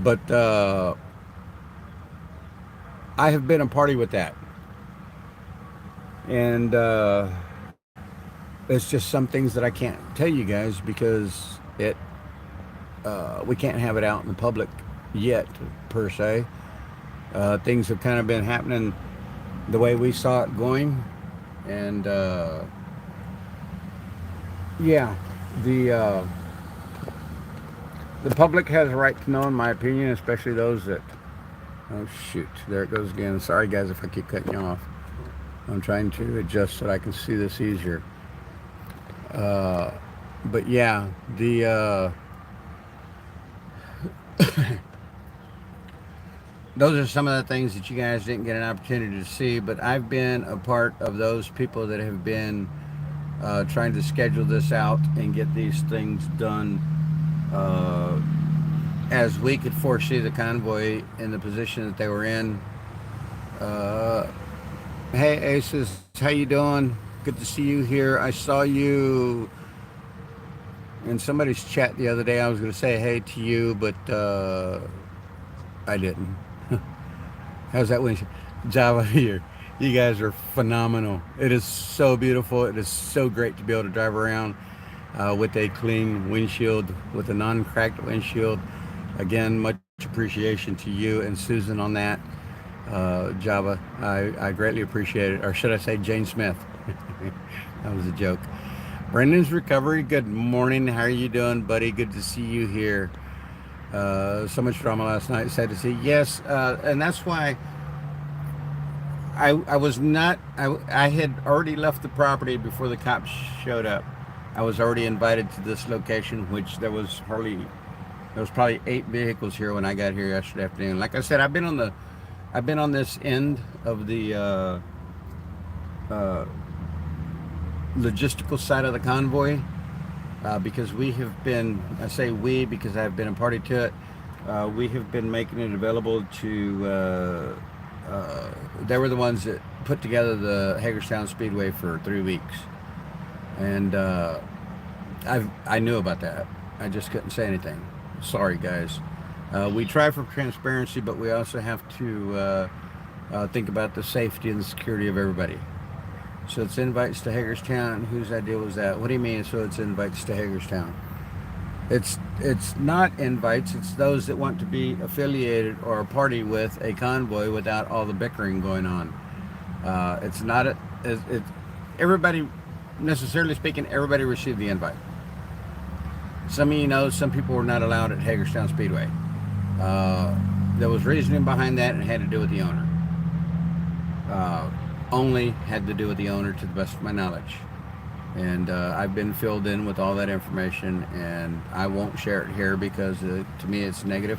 but I have been a party with that, and it's just some things that I can't tell you guys because we can't have it out in the public yet per se. Things have kind of been happening the way we saw it going, and yeah, the public has a right to know, in my opinion, especially those that, oh shoot, there it goes again. Sorry guys if I keep cutting you off. I'm trying to adjust so that I can see this easier. But yeah, the those are some of the things that you guys didn't get an opportunity to see, but I've been a part of those people that have been trying to schedule this out and get these things done as we could foresee the convoy in the position that they were in. Hey Aces, how you doing? Good to see you here. I saw you in somebody's chat the other day. I was going to say hey to you, but I didn't. How's that windshield? Java here. You guys are phenomenal. It is so beautiful. It is so great to be able to drive around with a clean windshield, with a non-cracked windshield. Again, much appreciation to you and Susan on that. Java, I greatly appreciate it. Or should I say Jane Smith? That was a joke. Brendan's Recovery, good morning. How are you doing, buddy? Good to see you here. So much drama last night. Sad to see. Yes, and that's why I was not. I had already left the property before the cops showed up. I was already invited to this location, which there was probably 8 vehicles here when I got here yesterday afternoon. Like I said, I've been on this end of the logistical side of the convoy. Because we have been, I say we because I've been a party to it, we have been making it available to, they were the ones that put together the Hagerstown Speedway for 3 weeks. And I knew about that. I just couldn't say anything. Sorry guys. We try for transparency, but we also have to think about the safety and the security of everybody. So it's invites to Hagerstown. Whose idea was that? What do you mean? So it's invites to Hagerstown. It's not invites. It's those that want to be affiliated or a party with a convoy without all the bickering going on. It's not everybody, necessarily speaking, everybody received the invite. Some of you know, some people were not allowed at Hagerstown Speedway. There was reasoning behind that, and it had to do with the owner. Only had to do with the owner, to the best of my knowledge. And I've been filled in with all that information, and I won't share it here because to me it's negative,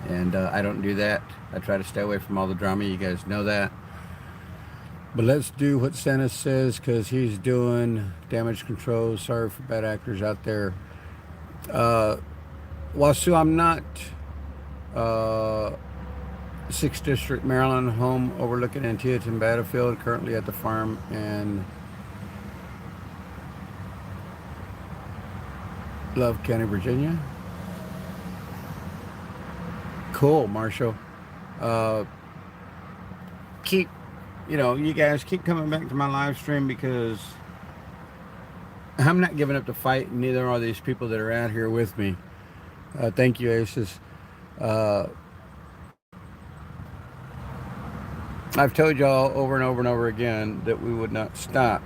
and I don't do that. I try to stay away from all the drama. You guys know that. But let's do what Santa says, because he's doing damage control. Sorry for bad actors out there. Wasu, I'm not 6th District, Maryland, home overlooking Antietam battlefield, currently at the farm in Love County, Virginia. Cool, Marshall. You guys keep coming back to my live stream because I'm not giving up the fight, and neither are these people that are out here with me. Thank you, Aces. I've told y'all over and over and over again that we would not stop.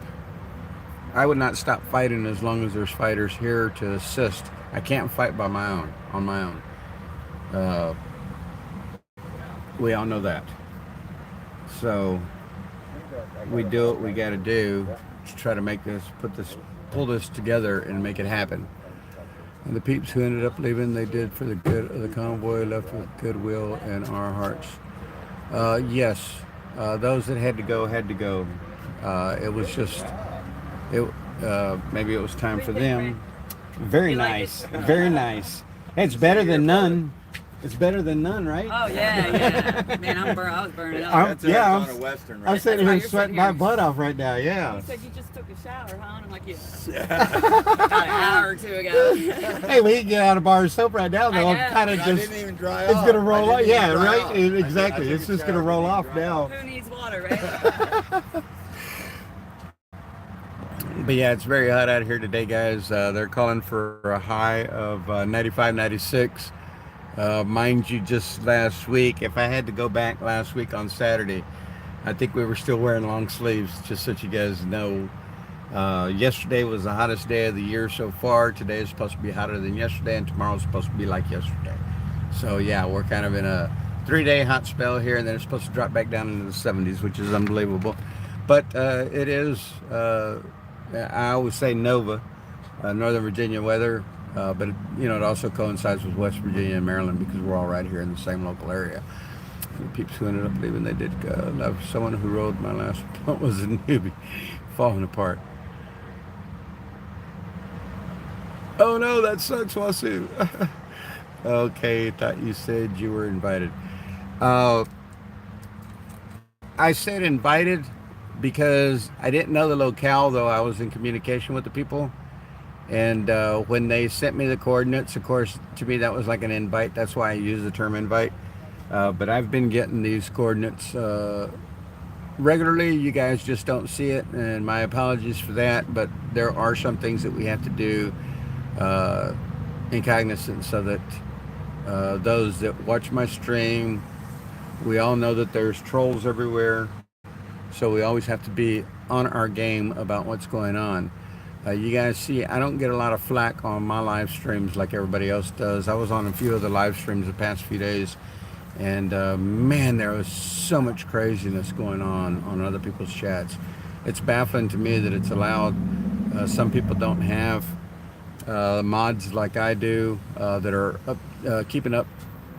I would not stop fighting as long as there's fighters here to assist I can't fight on my own. We all know that. So we do what we got to do to try to make this, pull this together and make it happen. And the peeps who ended up leaving, they did for the good of the convoy, left with goodwill in our hearts. Yes, those that had to go had to go. It was just, maybe it was time for them. Very nice, very nice. It's better than none. It's better than none, right? Oh yeah. Man, I was burning up. I'm sitting here sweating my butt off right now. Yeah. You said you just took a shower, huh? And I'm like, yeah. About an hour or two ago. Hey, we can get out of bar of soap right now, though. I'm kind of just. Didn't even dry it's off. gonna roll off. Yeah, dry right. off. Exactly. It's just gonna roll off now. Who needs water, right? But yeah, it's very hot out here today, guys. They're calling for a high of 95, 96. Mind you, just last week, if I had to go back last week on Saturday, I think we were still wearing long sleeves, just so you guys know. Yesterday was the hottest day of the year so far. Today is supposed to be hotter than yesterday, and tomorrow's supposed to be like yesterday. So yeah, we're kind of in a 3-day hot spell here, and then it's supposed to drop back down into the 70s, which is unbelievable. But it is, I always say Nova, Northern Virginia weather. But it also coincides with West Virginia and Maryland because we're all right here in the same local area. And the peeps who ended up leaving, they did love. Someone who rode my last blunt was a newbie, falling apart. Oh no, that sucks, Wasu. Okay, thought you said you were invited. I said invited because I didn't know the locale, though I was in communication with the people. And when they sent me the coordinates, of course, to me that was like an invite. That's why I use the term invite. But I've been getting these coordinates regularly. You guys just don't see it, and my apologies for that. But there are some things that we have to do in cognizance so that those that watch my stream, we all know that there's trolls everywhere. So we always have to be on our game about what's going on. You guys see, I don't get a lot of flack on my live streams like everybody else does. I was on a few of the live streams the past few days, and man, there was so much craziness going on other people's chats. It's baffling to me that it's allowed. Some people don't have mods like I do that are keeping up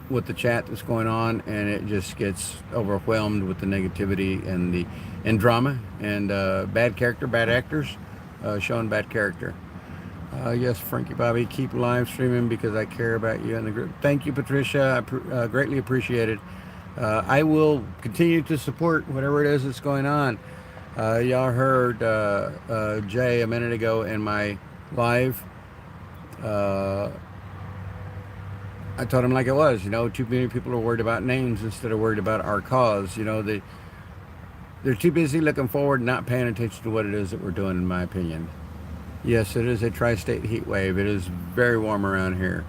with the chat that's going on, and it just gets overwhelmed with the negativity and drama and bad character, bad actors. Showing bad character. Yes, Frankie Bobby, keep live streaming because I care about you and the group. Thank you, Patricia. I greatly appreciate it. I will continue to support whatever it is that's going on. Y'all heard Jay a minute ago in my live. I told him like it was. Too many people are worried about names instead of worried about our cause. They're too busy looking forward and not paying attention to what it is that we're doing, in my opinion. Yes, it is a tri-state heat wave. It is very warm around here.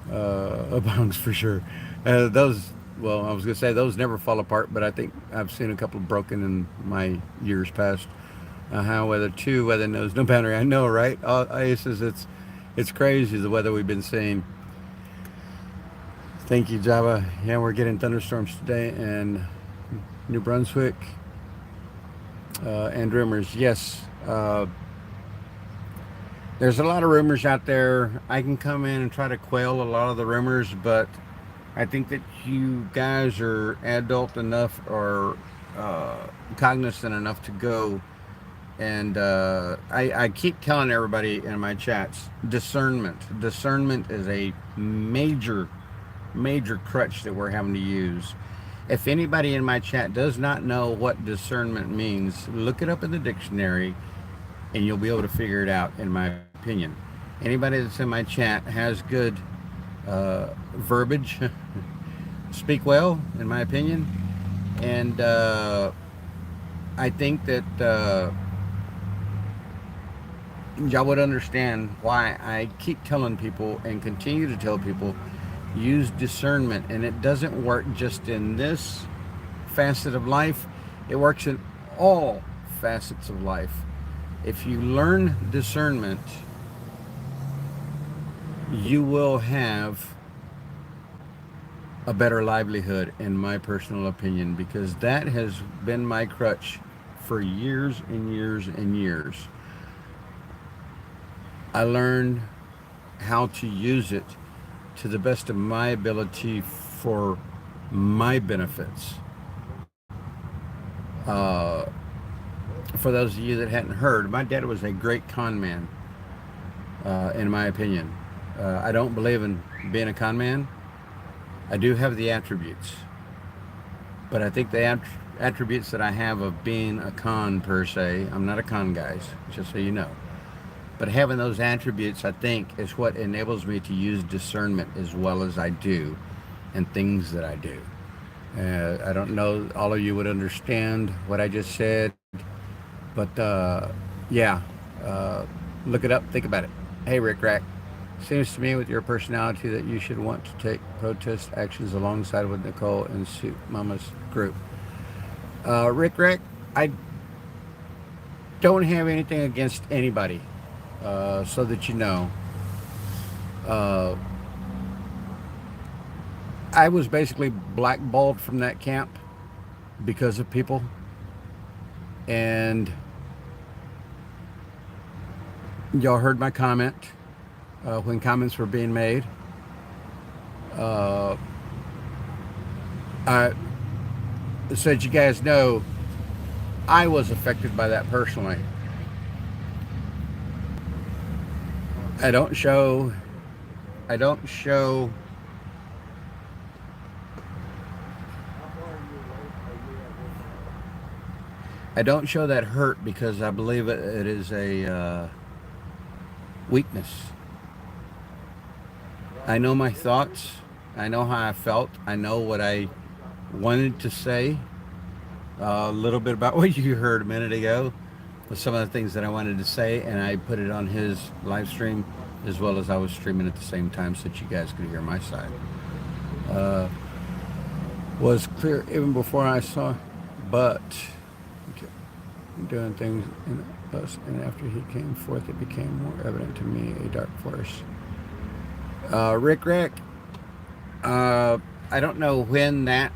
Bongs for sure. I was going to say those never fall apart, but I think I've seen a couple broken in my years past. Weather 2, weather knows no boundary. I know, right? Ace says it's crazy, the weather we've been seeing. Thank you, Java. Yeah, we're getting thunderstorms today, and New Brunswick and rumors. Yes, there's a lot of rumors out there. I can come in and try to quell a lot of the rumors, but I think that you guys are adult enough or cognizant enough to go. And I keep telling everybody in my chats, discernment is a major crutch that we're having to use. If anybody in my chat does not know what discernment means, look it up in the dictionary and you'll be able to figure it out, in my opinion. Anybody that's in my chat has good verbiage, speak well, in my opinion. And I think that y'all would understand why I keep telling people and continue to tell people, use discernment. And it doesn't work just in this facet of life, it works in all facets of life. If you learn discernment, you will have a better livelihood, in my personal opinion, because that has been my crutch for years and years and years. I learned how to use it to the best of my ability for my benefits. For those of you that hadn't heard, my dad was a great con man, in my opinion. I don't believe in being a con man. I do have the attributes, but I think the attributes that I have of being a con per se, I'm not a con, guys, just so you know. But having those attributes, I think, is what enables me to use discernment as well as I do, and things that I do. I don't know all of you would understand what I just said, but yeah, look it up, think about it. Hey, Rick Rack, seems to me with your personality that you should want to take protest actions alongside with Nicole and Soup Mama's group. Rick Rack, I don't have anything against anybody, so that you know. I was basically blackballed from that camp because of people, and y'all heard my comment when comments were being made. I said, you guys know, I was affected by that personally. I don't show that hurt because I believe it is a weakness. I know my thoughts. I know how I felt. I know what I wanted to say. A little bit about what you heard a minute ago with some of the things that I wanted to say, and I put it on his live stream as well as I was streaming at the same time so that you guys could hear my side. Was clear even before I saw, but doing things in us, and after he came forth, it became more evident to me a dark force. Rick Rack, I don't know when that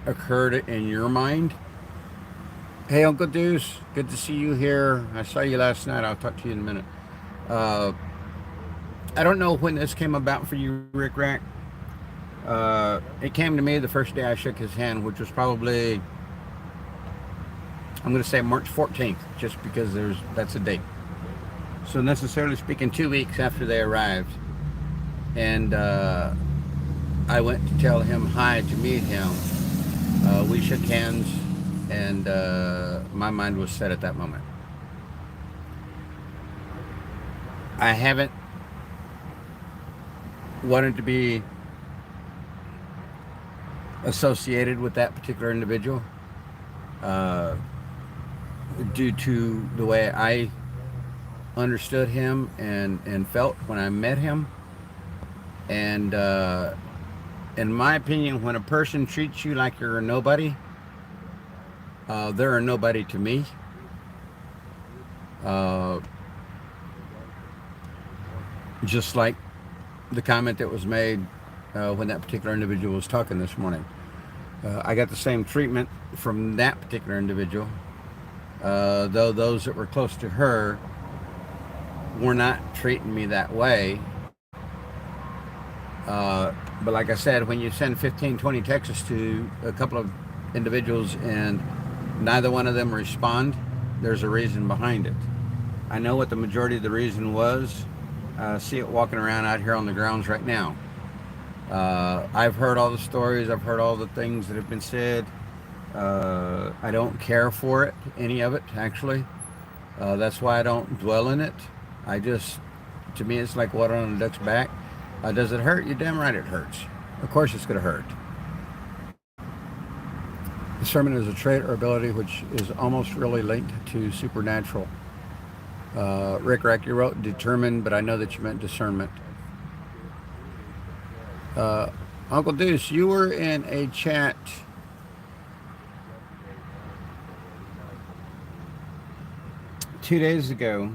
occurred in your mind. Hey, Uncle Deuce, good to see you here. I saw you last night. I'll talk to you in a minute. I don't know when this came about for you, Rick Rack. It came to me the first day I shook his hand, which was probably, I'm going to say March 14th, just because that's a date. So necessarily speaking, 2 weeks after they arrived. And I went to tell him hi, to meet him. We shook hands, and my mind was set at that moment. I haven't wanted to be associated with that particular individual due to the way I understood him and felt when I met him. And in my opinion, when a person treats you like you're a nobody, they're a nobody to me. Just like the comment that was made when that particular individual was talking this morning. I got the same treatment from that particular individual, though those that were close to her were not treating me that way. But like I said, when you send 15, 20 texts to a couple of individuals and neither one of them respond, there's a reason behind it. I know what the majority of the reason was. See it walking around out here on the grounds right now. I've heard all the stories. I've heard all the things that have been said. I don't care for it, any of it, actually. That's why I don't dwell in it. To me, it's like water on a duck's back. Does it hurt? You're damn right it hurts. Of course it's going to hurt. Discernment is a trait or ability which is almost really linked to supernatural. Rick Rack, you wrote determined, but I know that you meant discernment. Uncle Deuce, you were in a chat 2 days ago,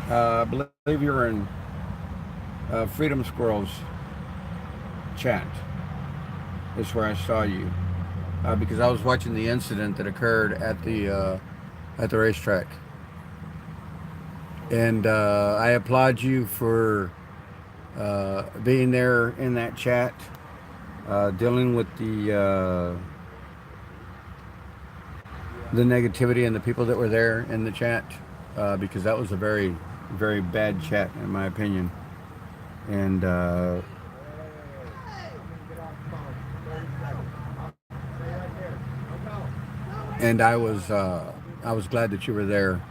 I believe you were in Freedom Squirrel's chat. Is where I saw you, because I was watching the incident that occurred at the racetrack, and I applaud you for being there in that chat, dealing with the negativity and the people that were there in the chat, because that was a very, very bad chat in my opinion, and I was glad that you were there.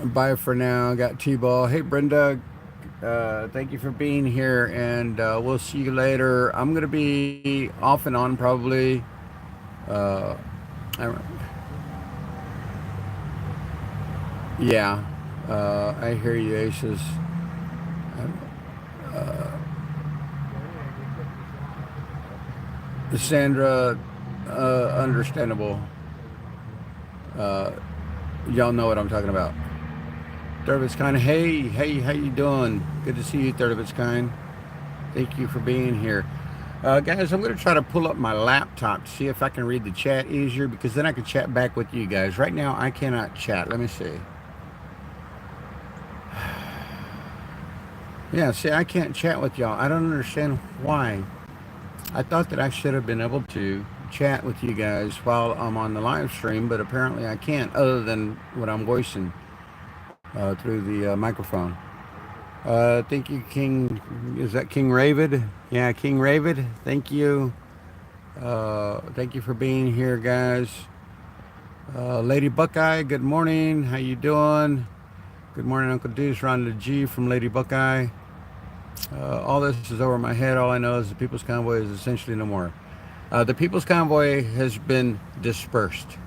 Bye for now. Got T-Ball. Hey Brenda, thank you for being here, and we'll see you later. I'm gonna be off and on probably. Yeah, I hear you, Aces. Sandra, understandable. Y'all know what I'm talking about. Third of its kind. Hey, how you doing? Good to see you, third of its kind. Thank you for being here. Guys, I'm going to try to pull up my laptop to see if I can read the chat easier, because then I can chat back with you guys. Right now, I cannot chat. Let me see. Yeah, see, I can't chat with y'all. I don't understand why. I thought that I should have been able to chat with you guys while I'm on the live stream, but apparently I can't, other than what I'm voicing through the microphone. Thank you, King. Is that King Ravid? Yeah, King Ravid. Thank you. Thank you for being here, guys. Lady Buckeye, good morning. How you doing? Good morning, Uncle Deuce. Rhonda G from Lady Buckeye. All this is over my head. All I know is the People's Convoy is essentially no more. The People's Convoy has been dispersed.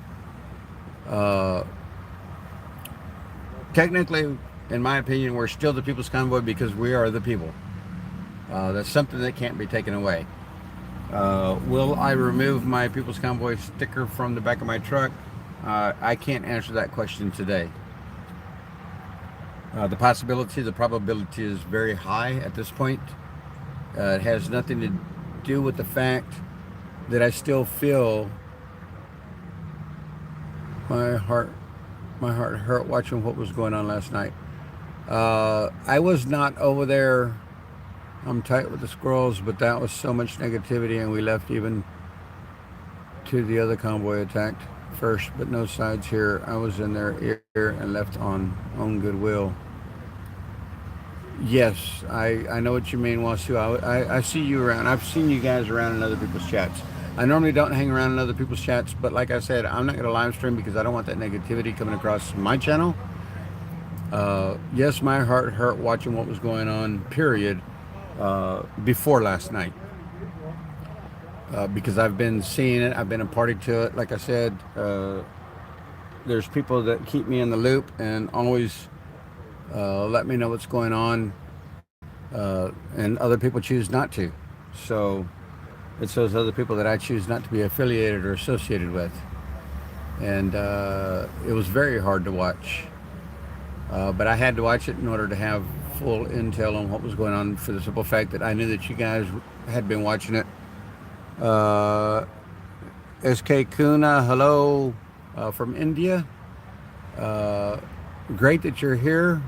Technically, in my opinion, we're still the People's Convoy because we are the people. That's something that can't be taken away. Will I remove my People's Convoy sticker from the back of my truck? I can't answer that question today. The possibility, the probability is very high at this point. It has nothing to do with the fact that I still feel my heart hurt watching what was going on last night. I was not over there. I'm tight with the squirrels, but that was so much negativity, and we left even to the other convoy attacked first, but no sides here. I was in their ear and left on goodwill. Yes, I know what you mean, Wasu. I see you around. I've seen you guys around in other people's chats. I normally don't hang around in other people's chats, but like I said, I'm not going to live stream because I don't want that negativity coming across my channel. Yes, my heart hurt watching what was going on, period, before last night. Because I've been seeing it, I've been a party to it. Like I said, there's people that keep me in the loop and always let me know what's going on, and other people choose not to. So it's those other people that I choose not to be affiliated or associated with. And it was very hard to watch. But I had to watch it in order to have full intel on what was going on, for the simple fact that I knew that you guys had been watching it. SK Kuna, hello from India. Great that you're here.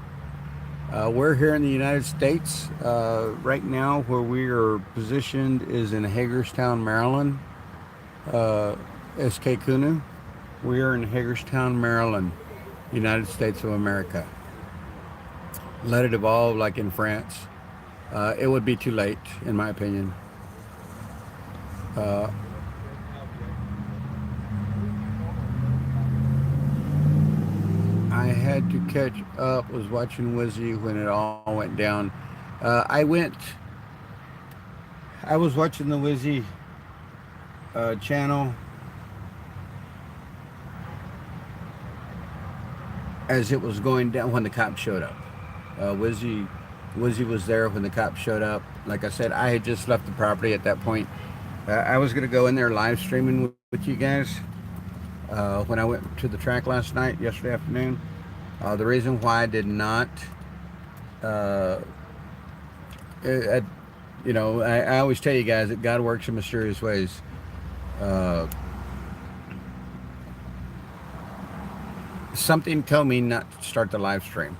We're here in the United States. Right now, where we are positioned is in Hagerstown, Maryland. SK Kuna. We are in Hagerstown, Maryland, United States of America. Let it evolve like in France. It would be too late, in my opinion. I had to catch up, was watching Wizzy when it all went down. I was watching the Wizzy channel as it was going down when the cops showed up. Wizzy was there when the cops showed up. Like I said, I had just left the property at that point. I was going to go in there live streaming with you guys when I went to the track yesterday afternoon. The reason why I did not, I always tell you guys that God works in mysterious ways. Something told me not to start the live stream.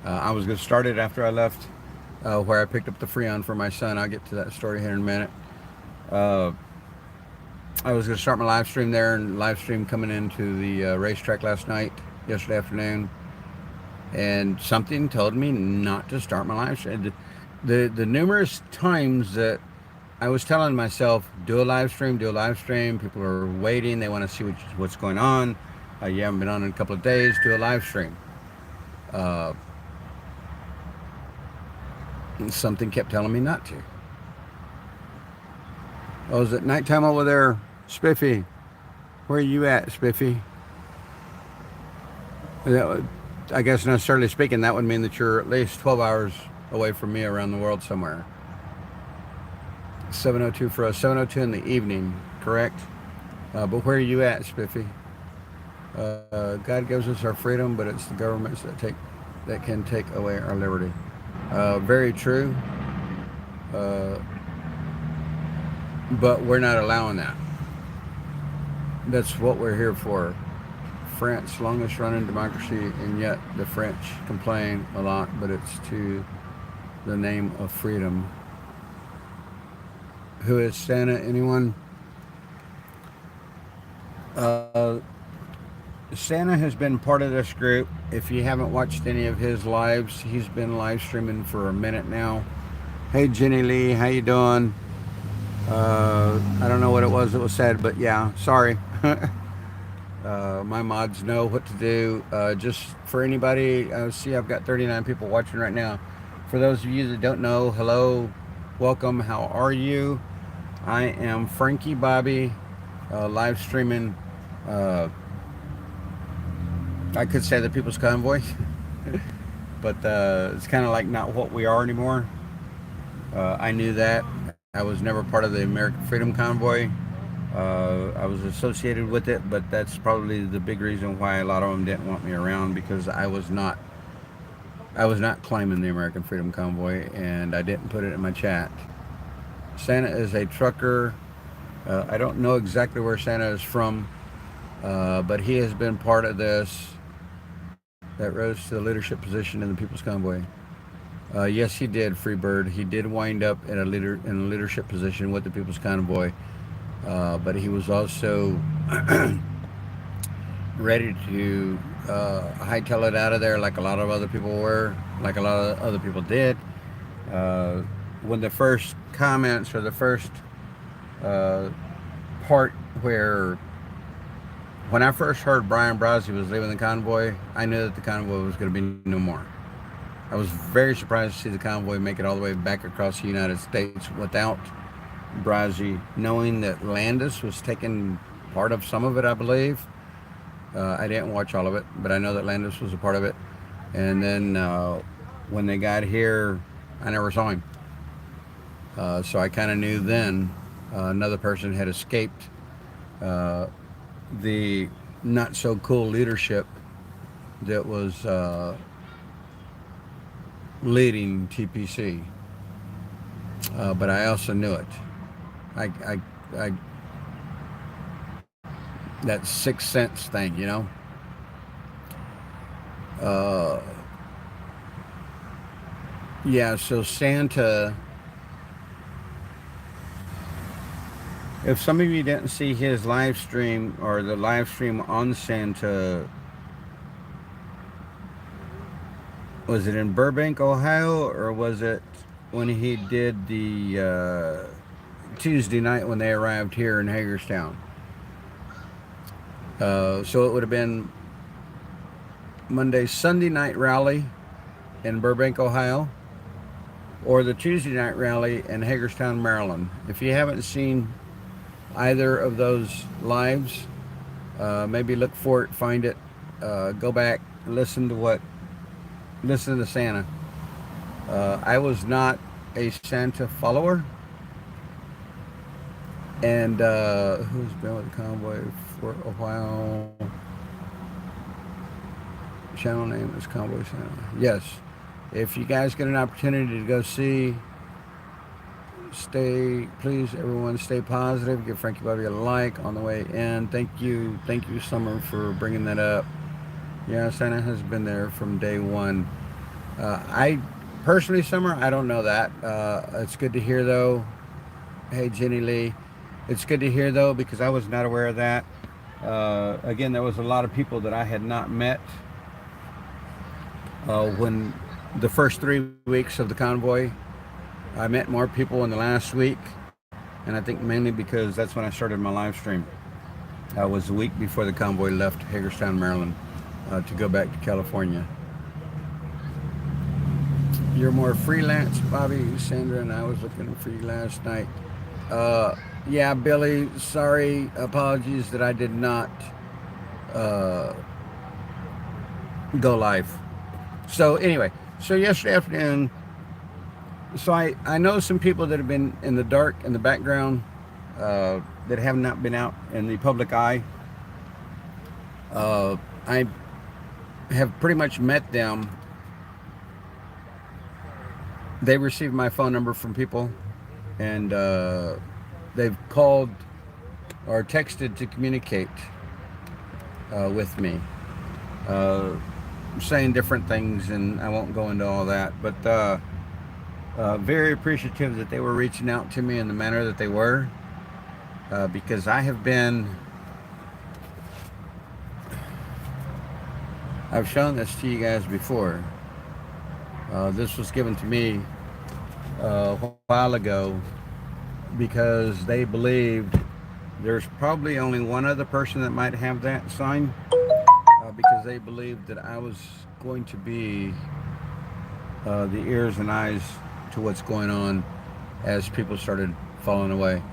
I was going to start it after I left, where I picked up the Freon for my son. I'll get to that story here in a minute. I was going to start my live stream there and live stream coming into the racetrack yesterday afternoon. And something told me not to start my live stream. The numerous times that I was telling myself, do a live stream. People are waiting. They want to see what's going on. You haven't been on in a couple of days. Do a live stream. Something kept telling me not to. Oh, is it nighttime over there? Spiffy, where are you at, Spiffy? I guess necessarily speaking, that would mean that you're at least 12 hours away from me around the world somewhere. 7:02 for us, 7:02 in the evening, correct? But where are you at, Spiffy? God gives us our freedom, but it's the governments that can take away our liberty. Very true. But we're not allowing that. That's what we're here for. France, longest running democracy, and yet the French complain a lot, but it's to the name of freedom. Who is Santa? Anyone? Santa has been part of this group. If you haven't watched any of his lives, he's been live streaming for a minute now. Hey Jenny Lee, how you doing? I don't know what it was that was said, but yeah, sorry. My mods know what to do. Just for anybody, see, I've got 39 people watching right now. For those of you that don't know, hello, welcome, how are you? I am Frankie Bobby, live streaming, I could say the People's Convoy, but it's kind of like not what we are anymore. I knew that. I was never part of the American Freedom Convoy. I was associated with it, but that's probably the big reason why a lot of them didn't want me around, because I was not claiming the American Freedom Convoy, and I didn't put it in my chat. Santa is a trucker. I don't know exactly where Santa is from, but he has been part of this that rose to the leadership position in the People's Convoy. Yes, he did, Freebird. He did wind up in a leadership position with the People's Convoy, but he was also ready to hightail it out of there, like a lot of other people were, like a lot of other people did. When the first comments, or the first part where, when I first heard Brian Brosby was leaving the convoy, I knew that the convoy was going to be no more. I was very surprised to see the convoy make it all the way back across the United States without Brosby, knowing that Landis was taking part of some of it, I believe. I didn't watch all of it, but I know that Landis was a part of it. And then when they got here, I never saw him. So I kind of knew then another person had escaped the not so cool leadership that was leading TPC, but I also knew it. I that sixth sense thing, you know. Yeah, so Santa, if some of you didn't see his live stream, or the live stream on Santa, was it in Burbank, Ohio, or was it when he did the Tuesday night when they arrived here in Hagerstown? So it would have been Sunday night rally in Burbank, Ohio, or the Tuesday night rally in Hagerstown, Maryland. If you haven't seen either of those lives, maybe look for it, find it, go back, listen to Santa. I was not a Santa follower. And who's been with the convoy for a while? Channel name is Convoy Channel. Yes. If you guys get an opportunity to go see, please everyone stay positive. Give Frankie Bobby a like on the way in. Thank you, Summer, for bringing that up. Yeah, Santa has been there from day one. I personally, Summer, I don't know that. It's good to hear though. Hey, Jenny Lee, it's good to hear though, because I was not aware of that. Again, there was a lot of people that I had not met when the first 3 weeks of the convoy. I met more people in the last week, and I think mainly because that's when I started my live stream. I was a week before the convoy left Hagerstown, Maryland, to go back to California. You're more freelance, Bobby. Sandra and I was looking for you last night. Yeah, Billy, sorry, apologies that I did not go live. So anyway, so yesterday afternoon, so I know some people that have been in the dark, in the background, that have not been out in the public eye. I have pretty much met them. They received my phone number from people, and they've called or texted to communicate with me, saying different things, and I won't go into all that, but very appreciative that they were reaching out to me in the manner that they were, because I have been, I've shown this to you guys before. This was given to me a while ago because they believed there's probably only one other person that might have that sign, because they believed that I was going to be the ears and eyes to what's going on as people started falling away.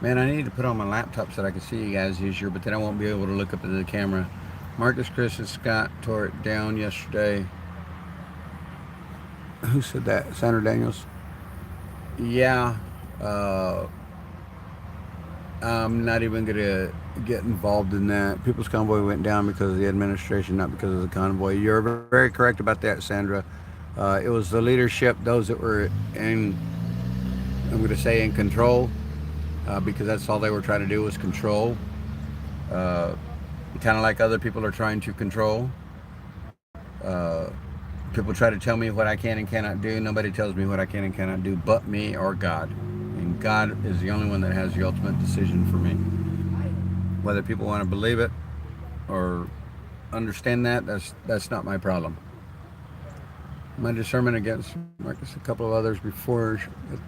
Man, I need to put on my laptop so that I can see you guys easier, but then I won't be able to look up into the camera. Marcus, Chris, and Scott tore it down yesterday. Who said that? Sandra Daniels? Yeah. I'm not even going to get involved in that. People's Convoy went down because of the administration, not because of the convoy. You're very correct about that, Sandra. It was the leadership, those that were in, I'm going to say in control, because that's all they were trying to do was control. Kind of like other people are trying to control. People try to tell me what I can and cannot do. Nobody tells me what I can and cannot do but me or God. And God is the only one that has the ultimate decision for me. Whether people want to believe it or understand that, that's not my problem. My discernment against Marcus, a couple of others before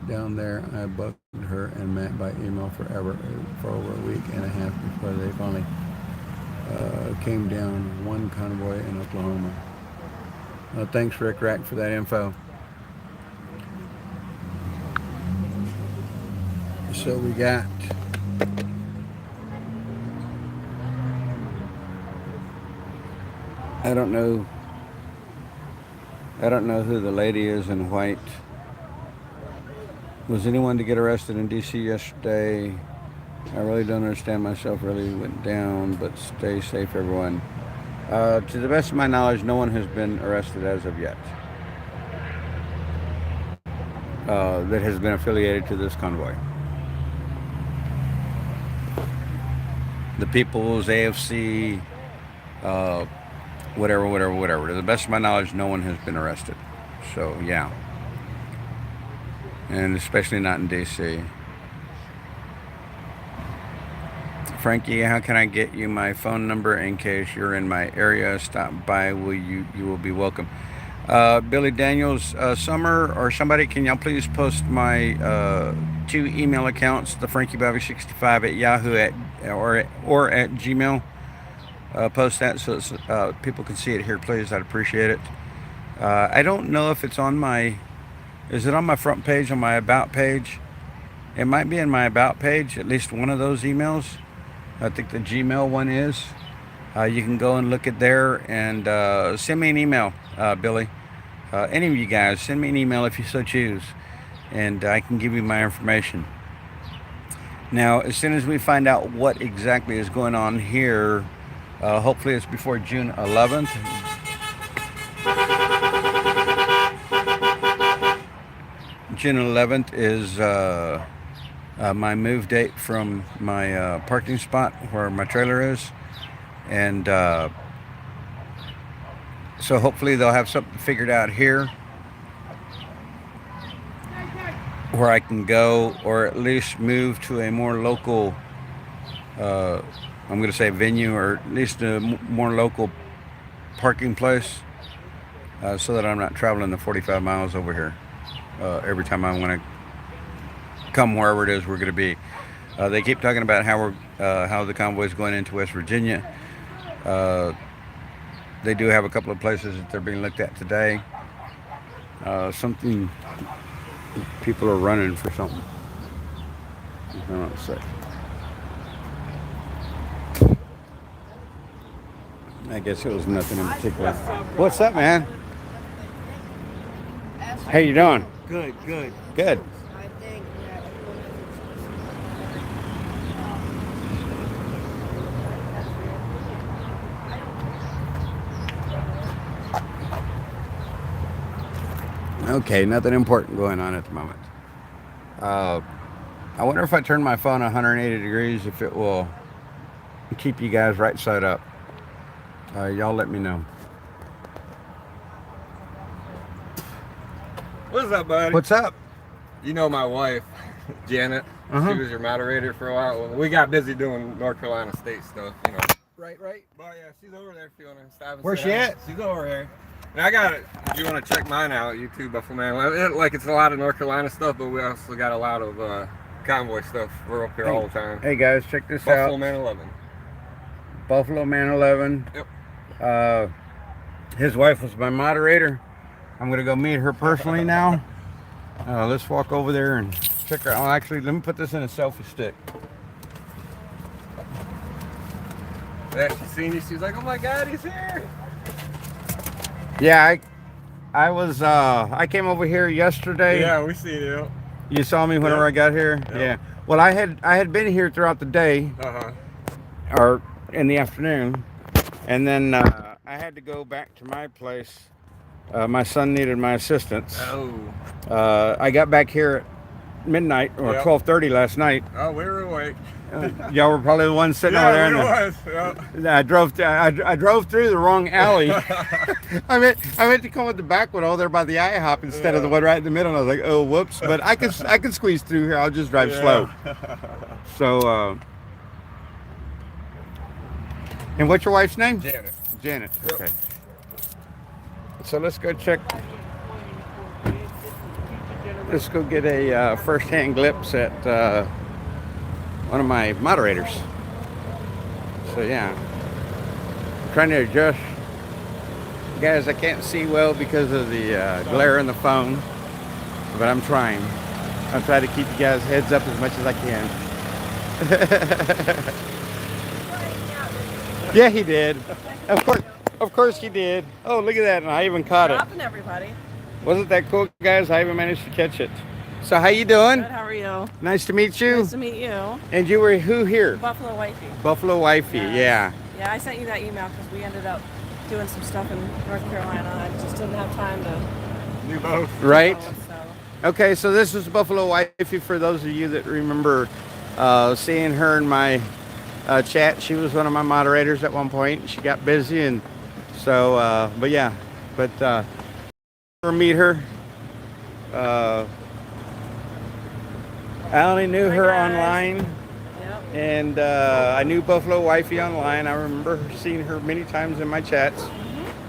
down there, I bugged her and Matt by email for over a week and a half before they finally came down one convoy in Oklahoma. Thanks, Rick Rack, for that info. So we got I don't know who the lady is in white. Was anyone to get arrested in DC yesterday? I really don't understand myself, really went down, but stay safe, everyone. To the best of my knowledge, no one has been arrested as of yet that has been affiliated to this convoy. The People's, AFC, whatever. To the best of my knowledge, no one has been arrested. So, yeah. And especially not in DC. Frankie, how can I get you my phone number in case you're in my area? Stop by. You will be welcome. Billy Daniels, Summer, or somebody, can y'all please post my 2 email accounts, the FrankieBobby65 at Yahoo or at Gmail. Post that so people can see it here, please. I'd appreciate it. I don't know if it's on my, is it on my front page, on my about page? It might be in my about page, at least one of those emails. I think the Gmail one is. You can go and look at there and send me an email, Billy. Any of you guys, send me an email if you so choose, and I can give you my information. Now, as soon as we find out what exactly is going on here, hopefully it's before June 11th. June 11th is my move date from my parking spot where my trailer is. And so hopefully they'll have something figured out here where I can go, or at least move to a more local, I'm going to say venue, or at least a more local parking place, so that I'm not traveling the 45 miles over here every time I want to come wherever it is we're going to be. They keep talking about how the convoy is going into West Virginia. They do have a couple of places that they're being looked at today. Something, people are running for something. Hold on a sec. I guess it was nothing in particular. What's up, man? How you doing? Good, good. Good. Okay, nothing important going on at the moment. I wonder if I turn my phone 180 degrees, if it will keep you guys right side up. Y'all let me know. What's up, buddy? What's up? You know my wife, Janet. Uh-huh. She was your moderator for a while. Well, we got busy doing North Carolina State stuff, you know. Right. But yeah, she's over there if you want to stop and Where's say she hi. at? She's over here. And I got it. If you want to check mine out, YouTube Buffalo Man. Like it's a lot of North Carolina stuff, but we also got a lot of convoy stuff. We're up here all the time. Hey guys, check this Buffalo out. Man 11. Buffalo Man 11. Yep. His wife was my moderator. I'm gonna go meet her personally now. Let's walk over there and check her out. Oh, actually, let me put this in a selfie stick. Yeah, she seen you. She's like, "Oh my God, he's here!" Yeah, I came over here yesterday. Yeah, we see you. You saw me whenever I got here. Yeah. Well, I had been here throughout the day, or in the afternoon, and then I had to go back to my place. My son needed my assistance. Oh. I got back here at midnight or 12:30 last night. Oh, we were awake. Y'all were probably the ones sitting over there. I drove through the wrong alley. I meant to come with the back one over there by the IHOP instead of the one right in the middle. And I was like, oh, whoops! But I can squeeze through here. I'll just drive slow. So, and what's your wife's name? Janet. Janet. Okay. So let's go check. Let's go get a first-hand glimpse at one of my moderators. So yeah, I'm trying to adjust. Guys, I can't see well because of the glare in the phone, but I'm trying. I'm trying to keep you guys' heads up as much as I can. Yeah, he did. Of course he did. Oh, look at that, and I even caught it. Dropping everybody. Wasn't that cool, guys? I even managed to catch it. So how you doing? Good, how are you? Nice to meet you. Nice to meet you. And you were who here? Buffalo Wifey. Buffalo Wifey, yeah. Yeah, I sent you that email because we ended up doing some stuff in North Carolina. I just didn't have time to do both. Right. Okay, so this is Buffalo Wifey. For those of you that remember seeing her in my chat, she was one of my moderators at one point. She got busy, and so, but yeah, meet her. I only knew her online, and I knew Buffalo Wifey online. I remember seeing her many times in my chats,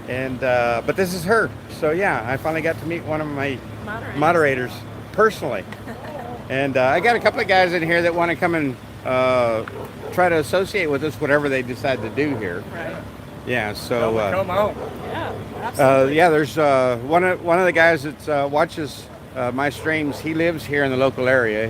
and but this is her. So yeah, I finally got to meet one of my moderators personally, and I got a couple of guys in here that want to come and try to associate with us, whatever they decide to do here. Right. Yeah. So come on. Yeah, absolutely. yeah, there's one of the guys that watches my streams. He lives here in the local area.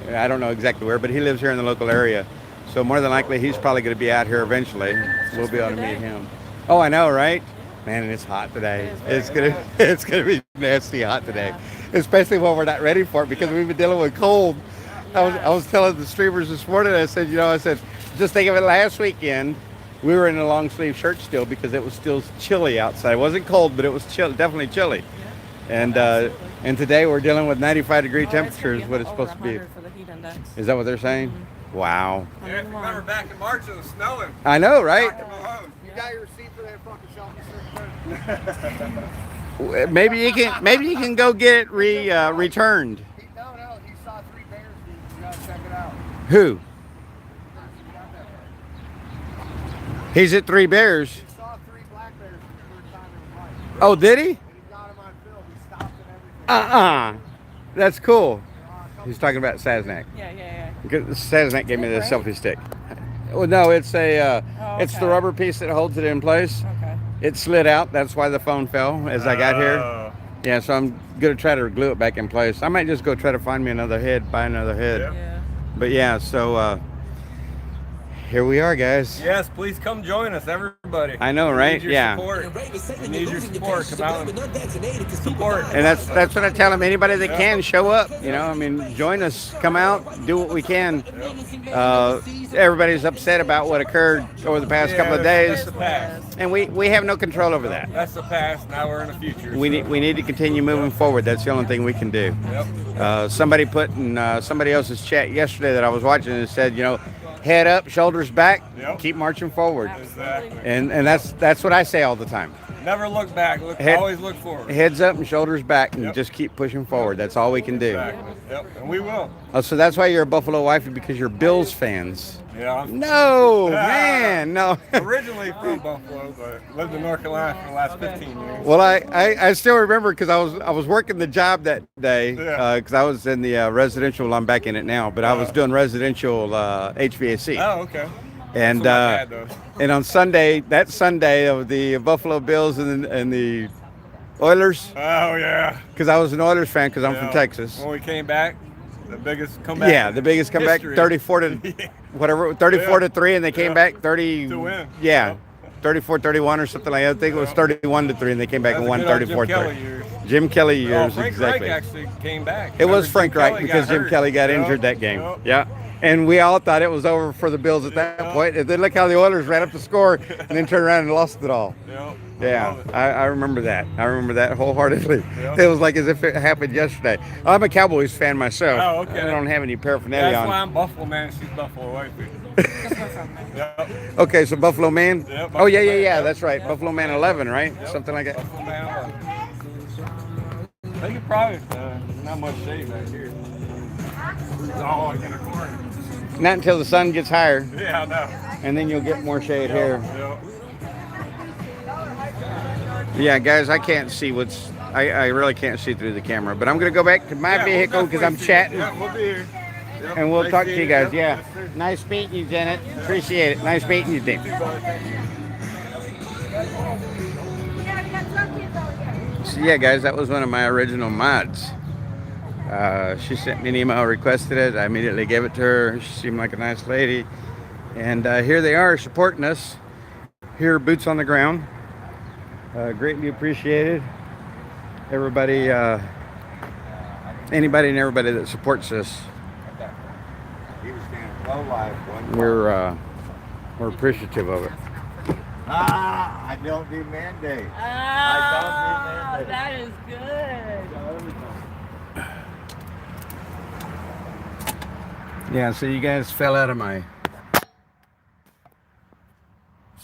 I don't know exactly where, but he lives here in the local area. So more than likely, he's probably going to be out here eventually. We'll be able to meet him. Oh, I know, right? Man, it's hot today. It's gonna be nasty hot today, especially when we're not ready for it because we've been dealing with cold. I was telling the streamers this morning. I said, just think of it. Last weekend, we were in a long sleeve shirt still because it was still chilly outside. It wasn't cold, but it was chill, definitely chilly. Yeah. And today we're dealing with 95-degree temperatures. What it's supposed to be. For the heat index. Is that what they're saying? Mm-hmm. Wow. Yeah, remember back in March it was snowing. I know, right? You got your receipt for that fucking shelter? Maybe you can go get it returned. No, he saw 3 bears, dude. You gotta check it out. Who? He's at 3 Bears. He saw 3 black bears for the first time in his life. Oh, did he? And he got them on film. He stopped and everything. That's cool. He's talking about Saznak. Yeah. Saznak gave me the selfie stick. Well, no, it's it's the rubber piece that holds it in place. Okay. It slid out. That's why the phone fell as I got here. Yeah, so I'm gonna try to glue it back in place. I might just go try to find me another head, buy another head. Yeah. But yeah, so here we are, guys. Yes, please come join us, everybody. I know, right? We need your support. We need your support. Come out and support. And that's what I tell them. Anybody that can, show up. Join us. Come out. Do what we can. Everybody's upset about what occurred over the past couple of days, That's the past. and we have no control over that. That's the past. Now we're in the future. We need to continue moving forward. That's the only thing we can do. Yep. Somebody put in somebody else's chat yesterday that I was watching and said, head up, shoulders back, keep marching forward. Exactly. And that's what I say all the time. Never look back. Always look forward. Heads up and shoulders back, and just keep pushing forward. That's all we can do. Exactly. Yep. And we will. Oh, so that's why you're a Buffalo Wifey, because you're Bills fans. Yeah. No, man, no. Originally from Buffalo, but lived in North Carolina for the last 15 years. Well, I still remember because I was working the job that day because I was in the residential. Well, I'm back in it now, but I was doing residential HVAC. Oh, okay. And That's what my dad does. and on that Sunday of the Buffalo Bills and the Oilers. Oh yeah. Because I was an Oilers fan because I'm from Texas. When we came back, the biggest comeback. Yeah, the biggest comeback, history. 34 to whatever, 34 to 3, and they came back 30 to win. Yeah, 34-31 or something like that. I think it was 31 to 3, and they came back and won 34-3. Jim Kelly years, Frank exactly. Reich actually came back. It was Frank Reich because Jim Kelly got injured that game. Yeah. And we all thought it was over for the Bills at that point. And then look how the Oilers ran up the score and then turned around and lost it all. Yeah, I remember that. I remember that wholeheartedly. It was like as if it happened yesterday. I'm a Cowboys fan myself. Oh, okay. I don't have any paraphernalia That's on. why I'm Buffalo man. She's Buffalo Wifey. Okay, so Buffalo Man? Yeah, oh, yeah, Buffalo Man. that's right. Buffalo Man 11, right? Something like that. Buffalo man 11. They could probably, not much shade back here. It's all in a corner. Not until the sun gets higher. Yeah, I know. And then you'll get more shade here. Yeah, guys, I can't see I really can't see through the camera, but I'm going to go back to my vehicle because I'm chatting. Yeah, we'll be here. Yep. And we'll Nice talk to you seeing guys. you. Yeah. Yes, sir. Nice meeting you, Janet. Appreciate it. Nice meeting you, Dean. So yeah, guys, that was one of my original mods. She sent me an email, requested it. I immediately gave it to her. She seemed like a nice lady. And here they are supporting us. Here, boots on the ground. Greatly appreciated. Everybody, anybody and everybody that supports us. We're appreciative of it. I don't do mandate. Oh, that is good. Yeah, so you guys fell out of my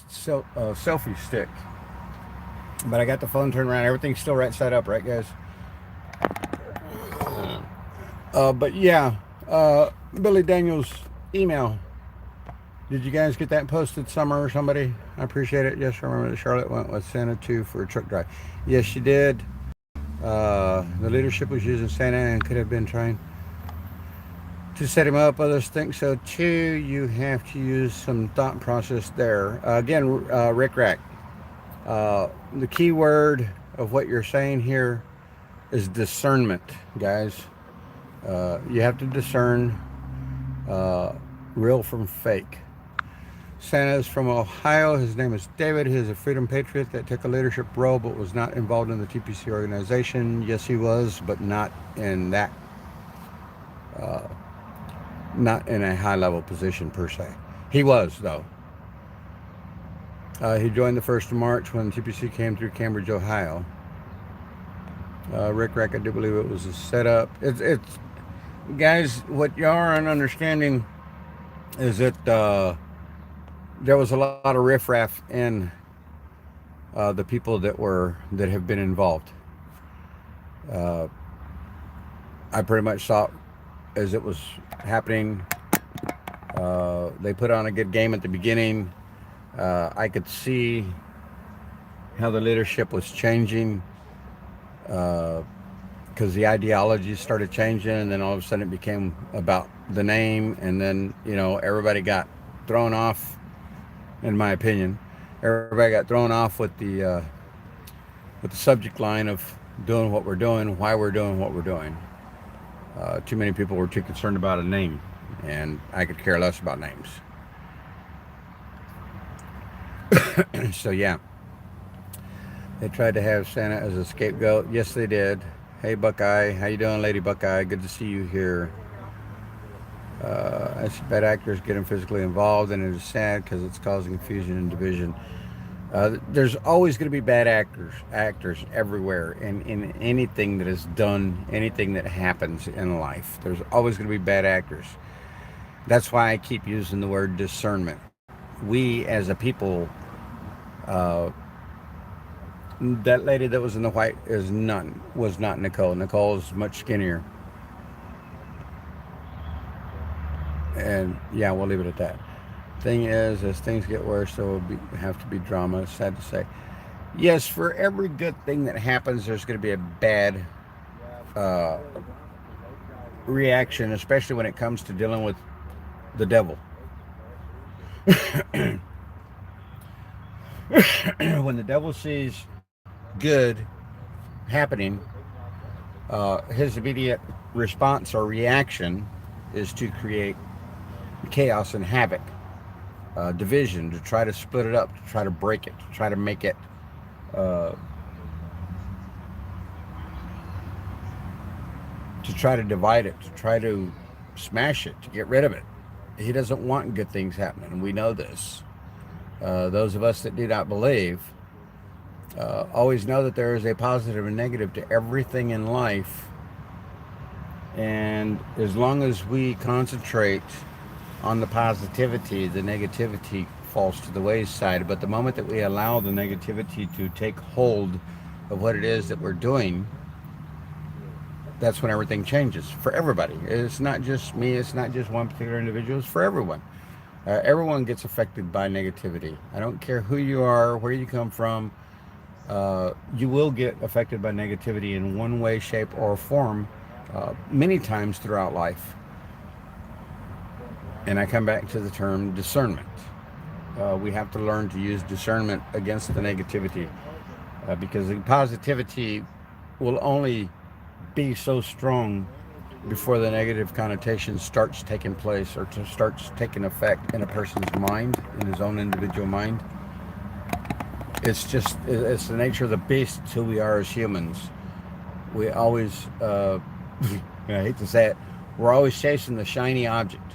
selfie stick. But I got the phone turned around. Everything's still right side up, right, guys? But yeah, Billy Daniels' email. Did you guys get that posted, Summer or somebody? I appreciate it. Yes, I remember that Charlotte went with Santa 2 for a truck drive. Yes, she did. The leadership was using Santa and could have been trying to set him up. Others think so too. You have to use some thought process there. Again, Rick Rack. The key word of what you're saying here is discernment, guys. You have to discern real from fake. Santa is from Ohio. His name is David. He is a freedom patriot that took a leadership role but was not involved in the TPC organization. Yes, he was, but not in that not in a high-level position per se. He was, though. He joined the 1st of March when TPC came through Cambridge, Ohio. Rick Rack, I do believe it was a setup. It's guys, what y'all aren't understanding is that there was a lot of riffraff in the people that have been involved. I pretty much saw it as it was happening. They put on a good game at the beginning. I could see how the leadership was changing because the ideology started changing, and then all of a sudden it became about the name, and then everybody got thrown off. In my opinion, everybody got thrown off with the subject line of doing what we're doing, why we're doing what we're doing. Too many people were too concerned about a name, and I could care less about names. So yeah, they tried to have Santa as a scapegoat. Yes, they did. Hey Buckeye, how you doing, Lady Buckeye? Good to see you here. I see bad actors getting physically involved, and it is sad because it's causing confusion and division. There's always going to be bad actors everywhere, in anything that is done, anything that happens in life. There's always going to be bad actors. That's why I keep using the word discernment. We as a people, that lady that was in the white was not Nicole. Nicole is much skinnier. And yeah, we'll leave it at that. Thing is, as things get worse, there will have to be drama. It's sad to say. Yes, for every good thing that happens, there's going to be a bad reaction, especially when it comes to dealing with the devil. When the devil sees good happening, his immediate response or reaction is to create chaos and havoc, division, to try to split it up, to try to break it, to try to make it to try to divide it, to try to smash it, to get rid of it. He doesn't want good things happening, and we know this. Those of us that do not believe always know that there is a positive and negative to everything in life, and as long as we concentrate on the positivity, the negativity falls to the wayside. But the moment that we allow the negativity to take hold of what it is that we're doing, that's when everything changes for everybody. It's not just me, it's not just one particular individual, it's for everyone. Everyone gets affected by negativity. I don't care who you are, where you come from, you will get affected by negativity in one way, shape, or form many times throughout life. And I come back to the term discernment. We have to learn to use discernment against the negativity, because the positivity will only be so strong before the negative connotation starts taking place, or starts taking effect in a person's mind, in his own individual mind. It's the nature of the beast. It's who we are as humans. We always, I hate to say it, we're always chasing the shiny object.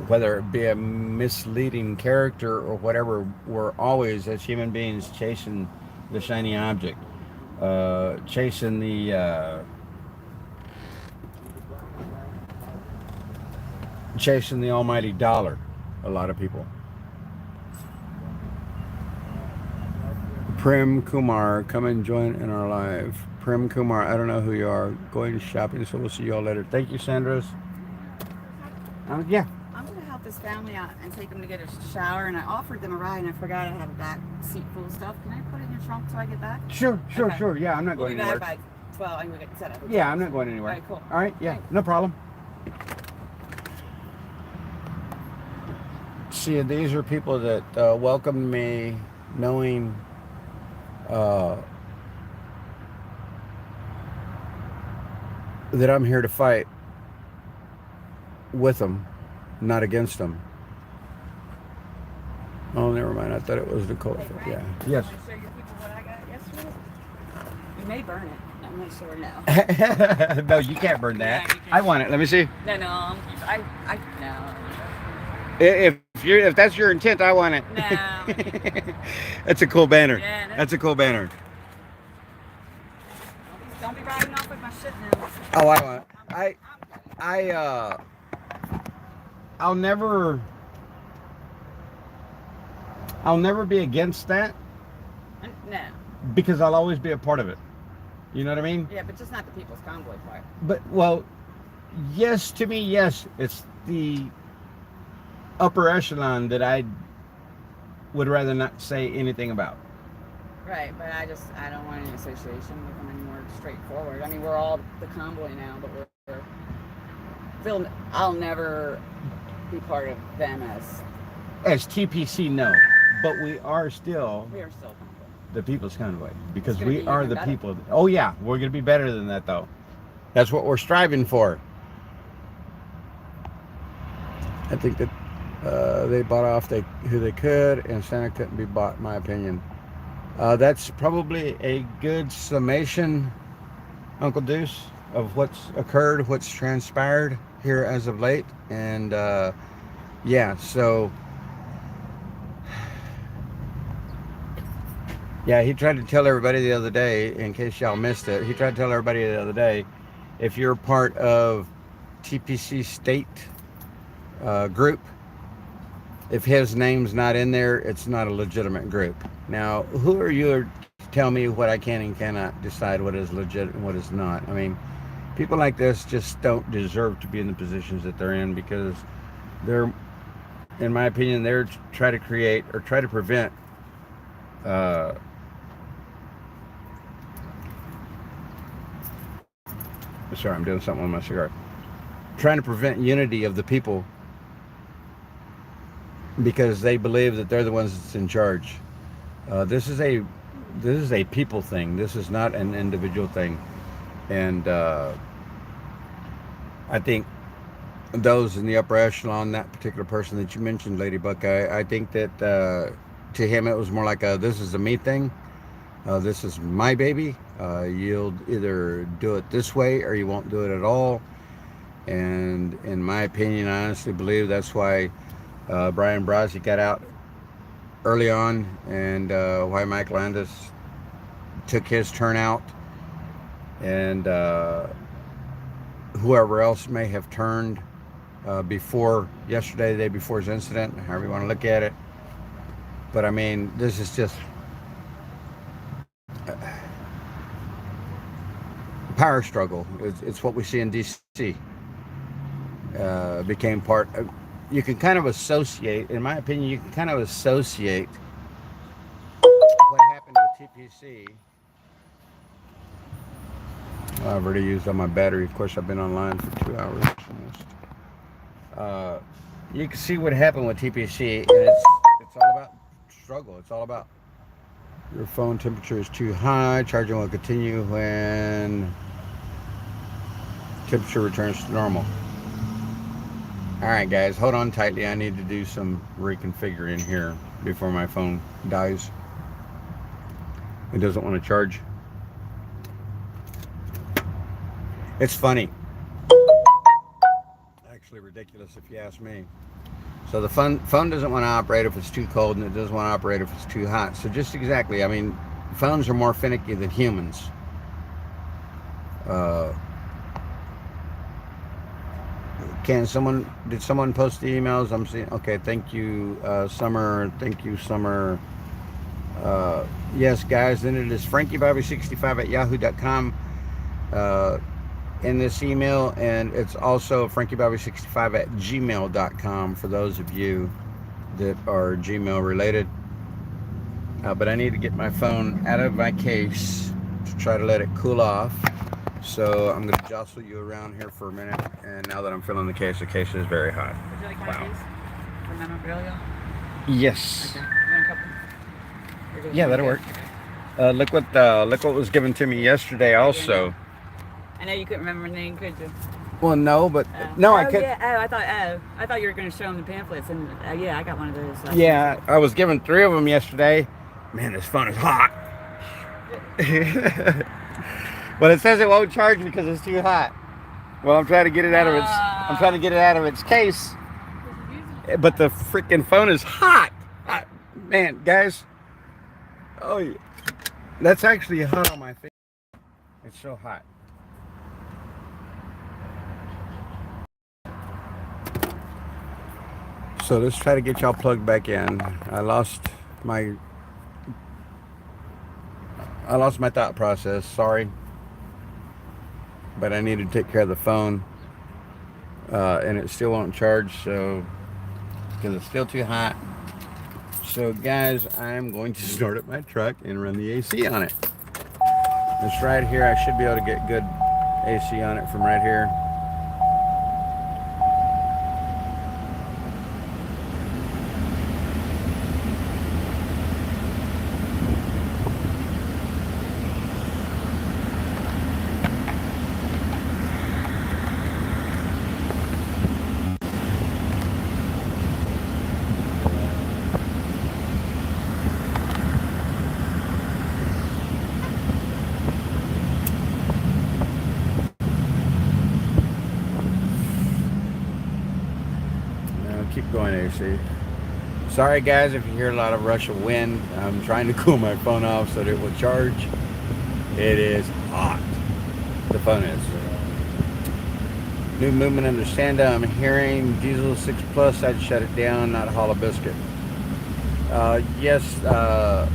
Whether it be a misleading character or whatever, we're always, as human beings, chasing the shiny object, chasing the almighty dollar. A lot of people. Prem Kumar, come and join in our live. Prem Kumar, I don't know who you are. Going shopping, so we'll see you all later. Thank you, Sandras. Yeah. I'm going to help this family out and take them to get a shower, and I offered them a ride, and I forgot I have a back seat full of stuff. Can I put it in your trunk till I get back? Sure. Okay. Yeah, I'm not going anywhere. We'll be back by 12. I'm going to get set up. Yeah, I'm not going anywhere. All right, cool. All right, yeah, Thanks. no problem. See, these are people that welcomed me knowing that I'm here to fight with them, not against them. Oh, never mind. I thought it was the culture. Yeah. Yes. You may burn it. I'm not sure now. No, you can't burn that. Yeah, you I want it. Let me see. No, no. No. If that's your intent, I want it. No. That's a cool banner. Yeah, That's a cool banner. Don't be riding off with my shit now. Oh, I want it. I'll never be against that No. because I'll always be a part of it. You know what I mean? Yeah, but just not the People's Convoy part. But, well, yes, to me, yes. It's the upper echelon that I would rather not say anything about. Right, but I don't want any association with them anymore. Straightforward. I mean, we're all the convoy now, but I'll never be part of them as TPC. No, but we are still the People's Convoy because we are the people. Oh yeah, we're gonna be better than that though. That's what we're striving for. I think that they bought off who they could, and Santa couldn't be bought, in my opinion. That's probably a good summation, Uncle Deuce, of what's occurred, what's transpired here as of late. And yeah, so yeah, he tried to tell everybody the other day, in case y'all missed it, he tried to tell everybody the other day, if you're part of TPC state group, if his name's not in there, it's not a legitimate group. Now, who are you to tell me what I can and cannot decide what is legit and what is not? I mean, people like this just don't deserve to be in the positions that they're in because they're, in my opinion, they're try to create or try to prevent sorry, I'm doing something with my cigar. Trying to prevent unity of the people because they believe that they're the ones that's in charge. This is a people thing. This is not an individual thing. And I think those in the upper echelon, that particular person that you mentioned, Lady Buckeye, I think that to him it was more like this is a me thing. This is my baby. You'll either do it this way or you won't do it at all. And in my opinion, I honestly believe that's why Brian Brasi got out early on, and why Mike Landis took his turn out, and whoever else may have turned before yesterday, the day before his incident, however you want to look at it. But I mean, this is just power struggle. It's what we see in DC. Became part of, you can kind of associate, in my opinion, you can kind of associate what happened with TPC. I've already used all my battery. Of course, I've been online for 2 hours almost. You can see what happened with TPC, and it's all about struggle. It's all about your phone temperature is too high. Charging will continue when temperature returns to normal. Alright guys, hold on tightly. I need to do some reconfiguring here before my phone dies. It doesn't want to charge. It's funny. Actually ridiculous if you ask me. So the phone doesn't want to operate if it's too cold, and it doesn't want to operate if it's too hot. So just exactly, I mean, phones are more finicky than humans. Did someone post the emails? I'm seeing, okay, thank you, Summer. Thank you, Summer. Yes, guys, then it is frankiebobby65@yahoo.com in this email, and it's also frankiebobby65@gmail.com for those of you that are Gmail related. But I need to get my phone out of my case to try to let it cool off. So I'm going to jostle you around here for a minute, and now that I'm filling the case is very hot. Would you like one of these for memorabilia? Yes. Okay. You want a couple? Yeah, that'll work. Look what was given to me yesterday also. I know you couldn't remember the name, could you? Well, no, but no, I could. Yeah. I thought you were going to show them the pamphlets, and yeah, I got one of those. Yeah, I was given 3 of them yesterday. Man, this phone is hot. Well, it says it won't charge because it's too hot. Well, I'm trying to get it out of its case, but the freaking phone is hot. Man, guys. Oh, yeah. That's actually hot on my face. It's so hot. So let's try to get y'all plugged back in. I lost my thought process. Sorry, but I need to take care of the phone, and it still won't charge. So because it's still too hot. So guys, I'm going to start up my truck and run the AC on it. It's right here. I should be able to get good AC on it from right here. Keep going, AC. Sorry guys if you hear a lot of rush of wind. I'm trying to cool my phone off so that it will charge. It is hot. The phone is. New movement under Sanda. I'm hearing diesel 6 plus. I'd shut it down, not hollow biscuit. Yes. The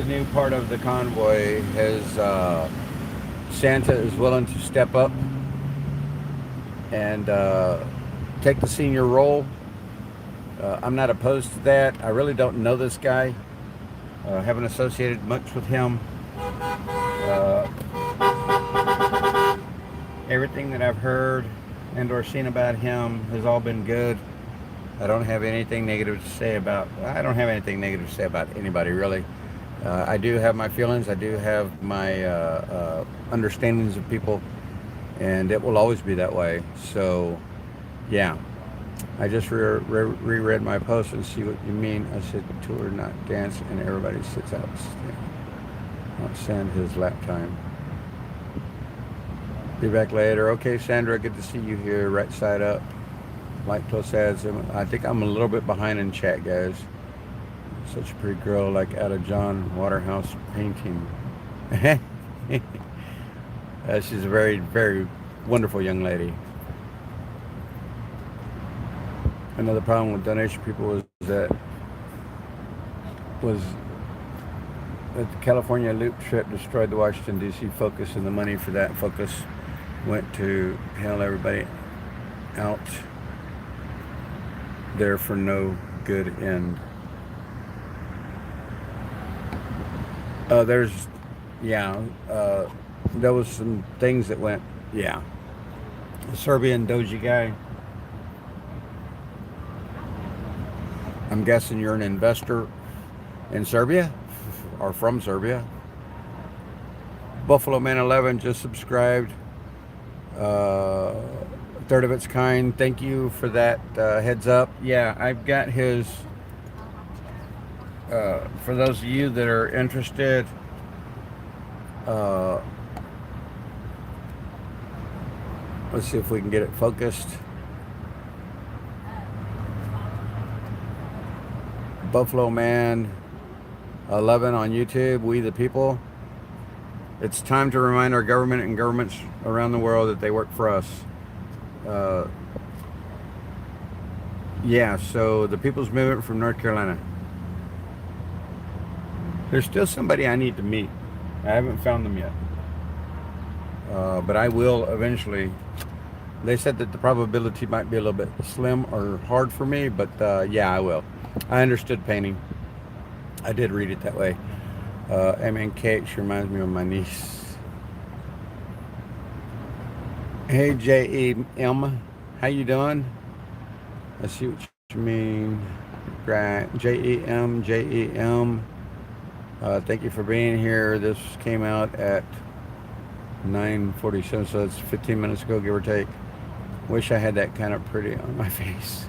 new part of the convoy has Santa is willing to step up and take the senior role. I'm not opposed to that. I really don't know this guy. Haven't associated much with him. Everything that I've heard and or seen about him has all been good. I don't have anything negative to say about anybody really. I do have my feelings. I do have my understandings of people, and it will always be that way. So yeah, I just reread my post and see what you mean. I said tour, not dance, and everybody sits out, not send his lap time. Be back later. Okay, Sandra, good to see you here. Right side up. Like close ads. I think I'm a little bit behind in chat, guys. Such a pretty girl, like out of John Waterhouse painting. She's a very, very wonderful young lady. Another problem with donation people was that the California loop trip destroyed the Washington D.C. focus, and the money for that focus went to hail everybody out there for no good end. There was some things that went, the Serbian Doji guy. I'm guessing you're an investor in Serbia or from Serbia. Buffalo Man 11 just subscribed. Third of its kind. Thank you for that heads up. Yeah, I've got his. For those of you that are interested, let's see if we can get it focused. Buffalo Man 11 on YouTube, We the People. It's time to remind our government and governments around the world that they work for us. So the People's Movement from North Carolina. There's still somebody I need to meet. I haven't found them yet. But I will eventually. They said that the probability might be a little bit slim or hard for me, but yeah, I will. I understood painting. I did read it that way. MNK, she reminds me of my niece. Hey, JEM, how you doing? I see what you mean. Right, JEM. Thank you for being here. This came out at 9:47, so it's 15 minutes ago, give or take. Wish I had that kind of pretty on my face.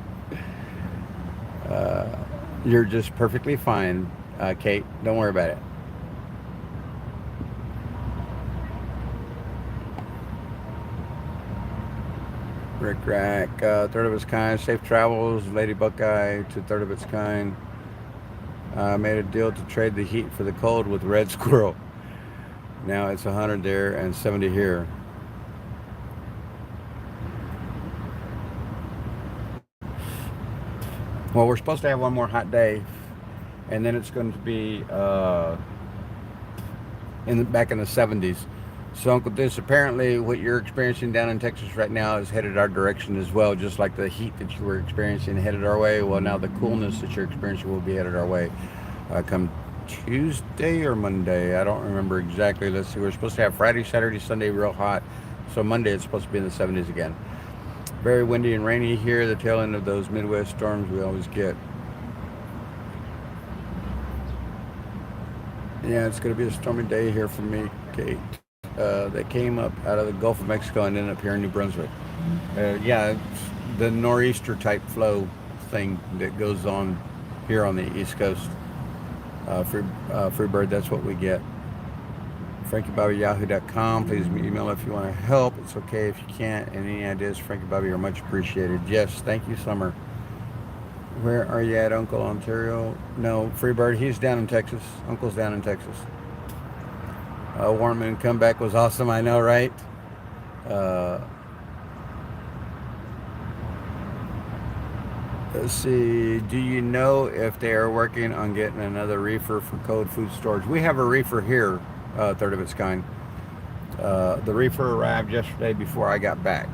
You're just perfectly fine, Kate. Don't worry about it. Rick Rack, third of its kind, safe travels, Lady Buckeye to third of its kind. Made a deal to trade the heat for the cold with Red Squirrel. Now it's 100 there and 70 here. Well, we're supposed to have one more hot day, and then it's going to be back in the 70s. So Uncle Dish, apparently what you're experiencing down in Texas right now is headed our direction as well, just like the heat that you were experiencing headed our way. Well, now the coolness that you're experiencing will be headed our way come Tuesday or Monday. I don't remember exactly. Let's see. We're supposed to have Friday, Saturday, Sunday real hot. So Monday it's supposed to be in the 70s again. Very windy and rainy here, the tail end of those Midwest storms we always get. Yeah, it's going to be a stormy day here for me, Kate. They came up out of the Gulf of Mexico and ended up here in New Brunswick. Yeah, it's the nor'easter type flow thing that goes on here on the East Coast. Freebird, that's what we get. FrankieBobby@yahoo.com. Please email if you want to help. It's okay if you can't. And any ideas, Frankie Bobby, are much appreciated. Yes, thank you, Summer. Where are you at, Uncle? Ontario? No, Freebird, he's down in Texas. Uncle's down in Texas. Warman comeback was awesome, I know, right? Let's see. Do you know if they are working on getting another reefer for cold food storage? We have a reefer here, third of its kind. The reefer arrived yesterday before I got back.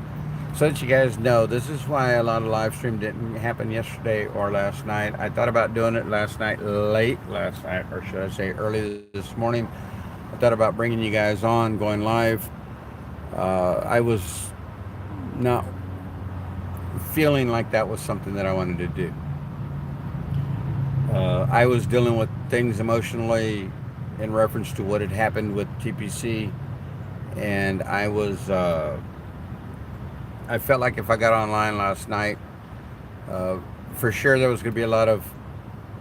So that you guys know, this is why a lot of live stream didn't happen yesterday or last night. I thought about doing it late last night, or should I say early this morning. I thought about bringing you guys on, going live. I was not feeling like that was something that I wanted to do. I was dealing with things emotionally in reference to what had happened with TPC, and I felt like if I got online last night, for sure there was going to be a lot of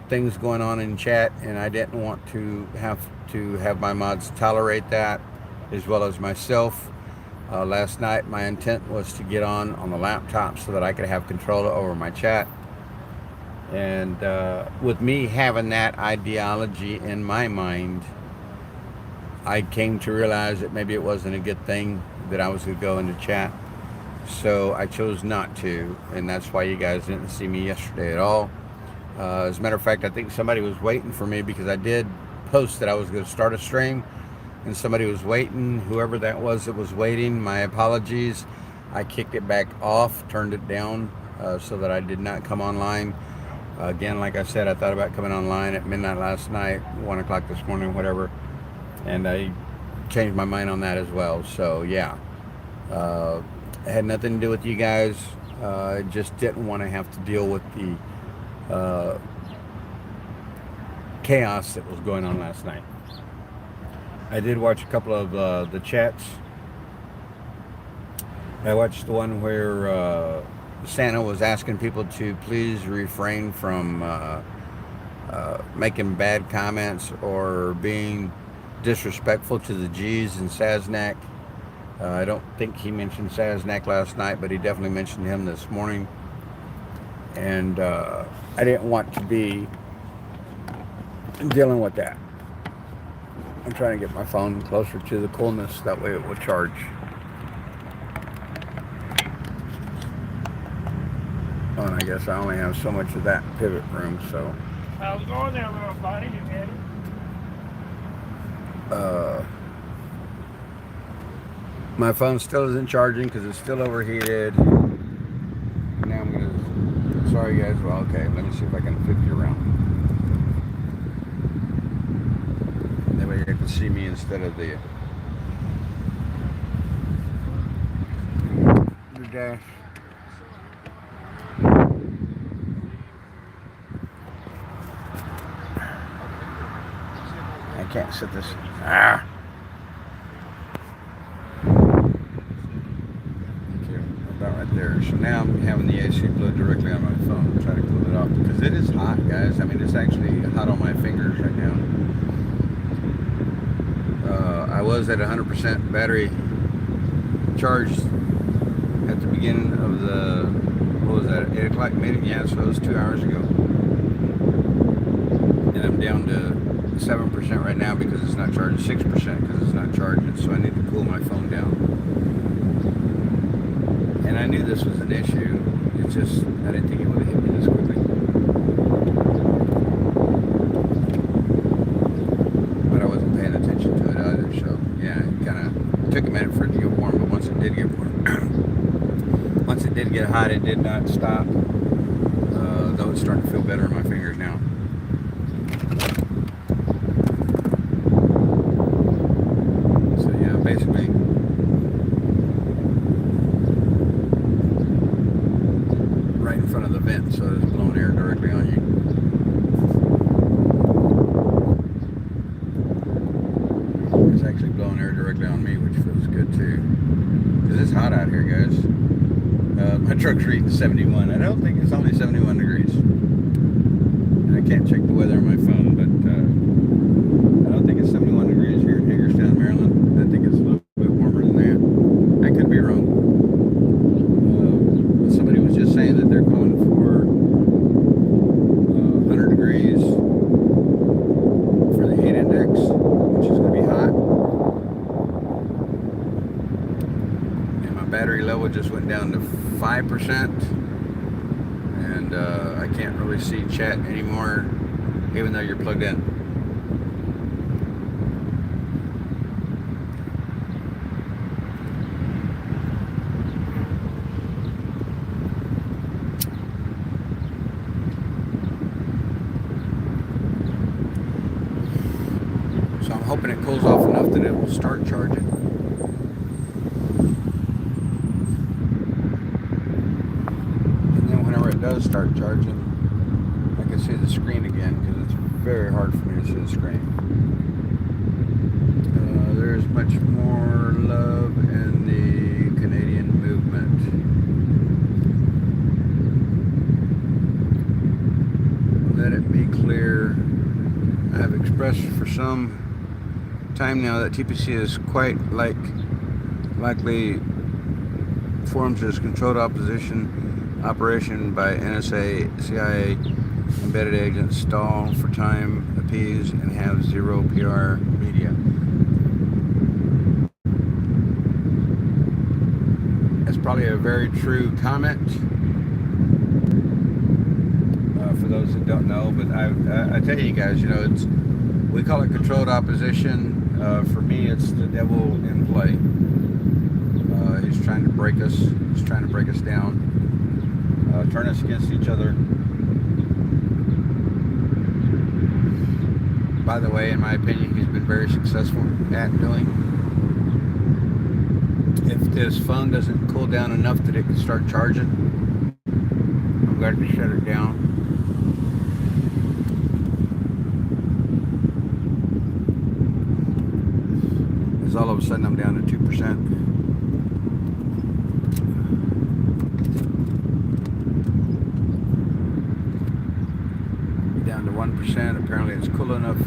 things going on in chat, and I didn't want to have my mods tolerate that, as well as myself. Last night my intent was to get on the laptop so that I could have control over my chat, and with me having that ideology in my mind, I came to realize that maybe it wasn't a good thing that I was going to go into chat. So I chose not to, and that's why you guys didn't see me yesterday at all. As a matter of fact, I think somebody was waiting for me, because I did post that I was going to start a stream, and somebody was waiting. Whoever that was waiting, my apologies. I kicked it back off, turned it down, so that I did not come online. Again, like I said, I thought about coming online at midnight last night, 1 o'clock this morning, whatever, and I changed my mind on that as well. So yeah, it had nothing to do with you guys. I just didn't want to have to deal with the chaos that was going on last night. I did watch a couple of the chats. I watched the one where Santa was asking people to please refrain from making bad comments or being disrespectful to the G's in Sasnak. I don't think he mentioned Sasnak last night, but he definitely mentioned him this morning. And I didn't want to be dealing with that. I'm trying to get my phone closer to the coolness, that way it will charge. Oh, and I guess I only have so much of that pivot room, so. How's it going there, little buddy? You ready? My phone still isn't charging because it's still overheated. Now I'm gonna, sorry guys, well, okay, let me see if I can flip you around. That way you can see me instead of the dash. I can't set this. Ah. About right there. So now I'm having the AC blow directly on my phone. Try to cool it off because it is hot, guys. I mean, it's actually hot on my fingers right now. I was at 100% battery charged at the beginning of the, what was that, 8 o'clock meeting? Yeah, so it was 2 hours ago. And I'm down to 7% right now because it's not charging, 6% because it's not charging. So I need to cool my phone down. And I knew this was an issue. It's just, I didn't think it would have hit me this quickly. But I wasn't paying attention to it either. So yeah, it kind of took a minute for it to get warm, but once it did get warm, once it did get hot, it did not stop. Though it's starting to feel better in my fingers now. So yeah, basically, right in front of the vent, so it's blowing air directly on you. It's actually blowing air directly on me, which feels good too. Because it's hot out here, guys. My truck's reading 71. I don't think it's only 71 degrees. And I can't check the weather on my phone, but I don't think it's 71 degrees here in Hagerstown, Maryland. I think it's a little bit warmer than that. I could be wrong. But somebody was just saying that they're calling for 100 degrees for the heat index, which is going to be hot. And my battery level just went down to 5%. And I can't really see chat anymore, even though you're plugged in. So I'm hoping it cools off enough that it will start charging. And then whenever it does start charging, I can see the screen again because it's very hard for me to see the screen. There's much more love in the Canadian movement. Let it be clear, I have expressed for some time now that TPC is quite likely forms as controlled opposition operation by NSA, CIA, embedded agents, stall for time, appease, and have zero PR media. That's probably a very true comment for those that don't know, but I tell you guys, you know, we call it controlled opposition. For me, it's the devil in play. He's trying to break us. He's trying to break us down, turn us against each other. By the way, in my opinion, he's been very successful at doing. If this phone doesn't cool down enough that it can start charging, I'm going to shut it down. Because all of a sudden I'm down to 2%. Down to 1%. Apparently it's cool enough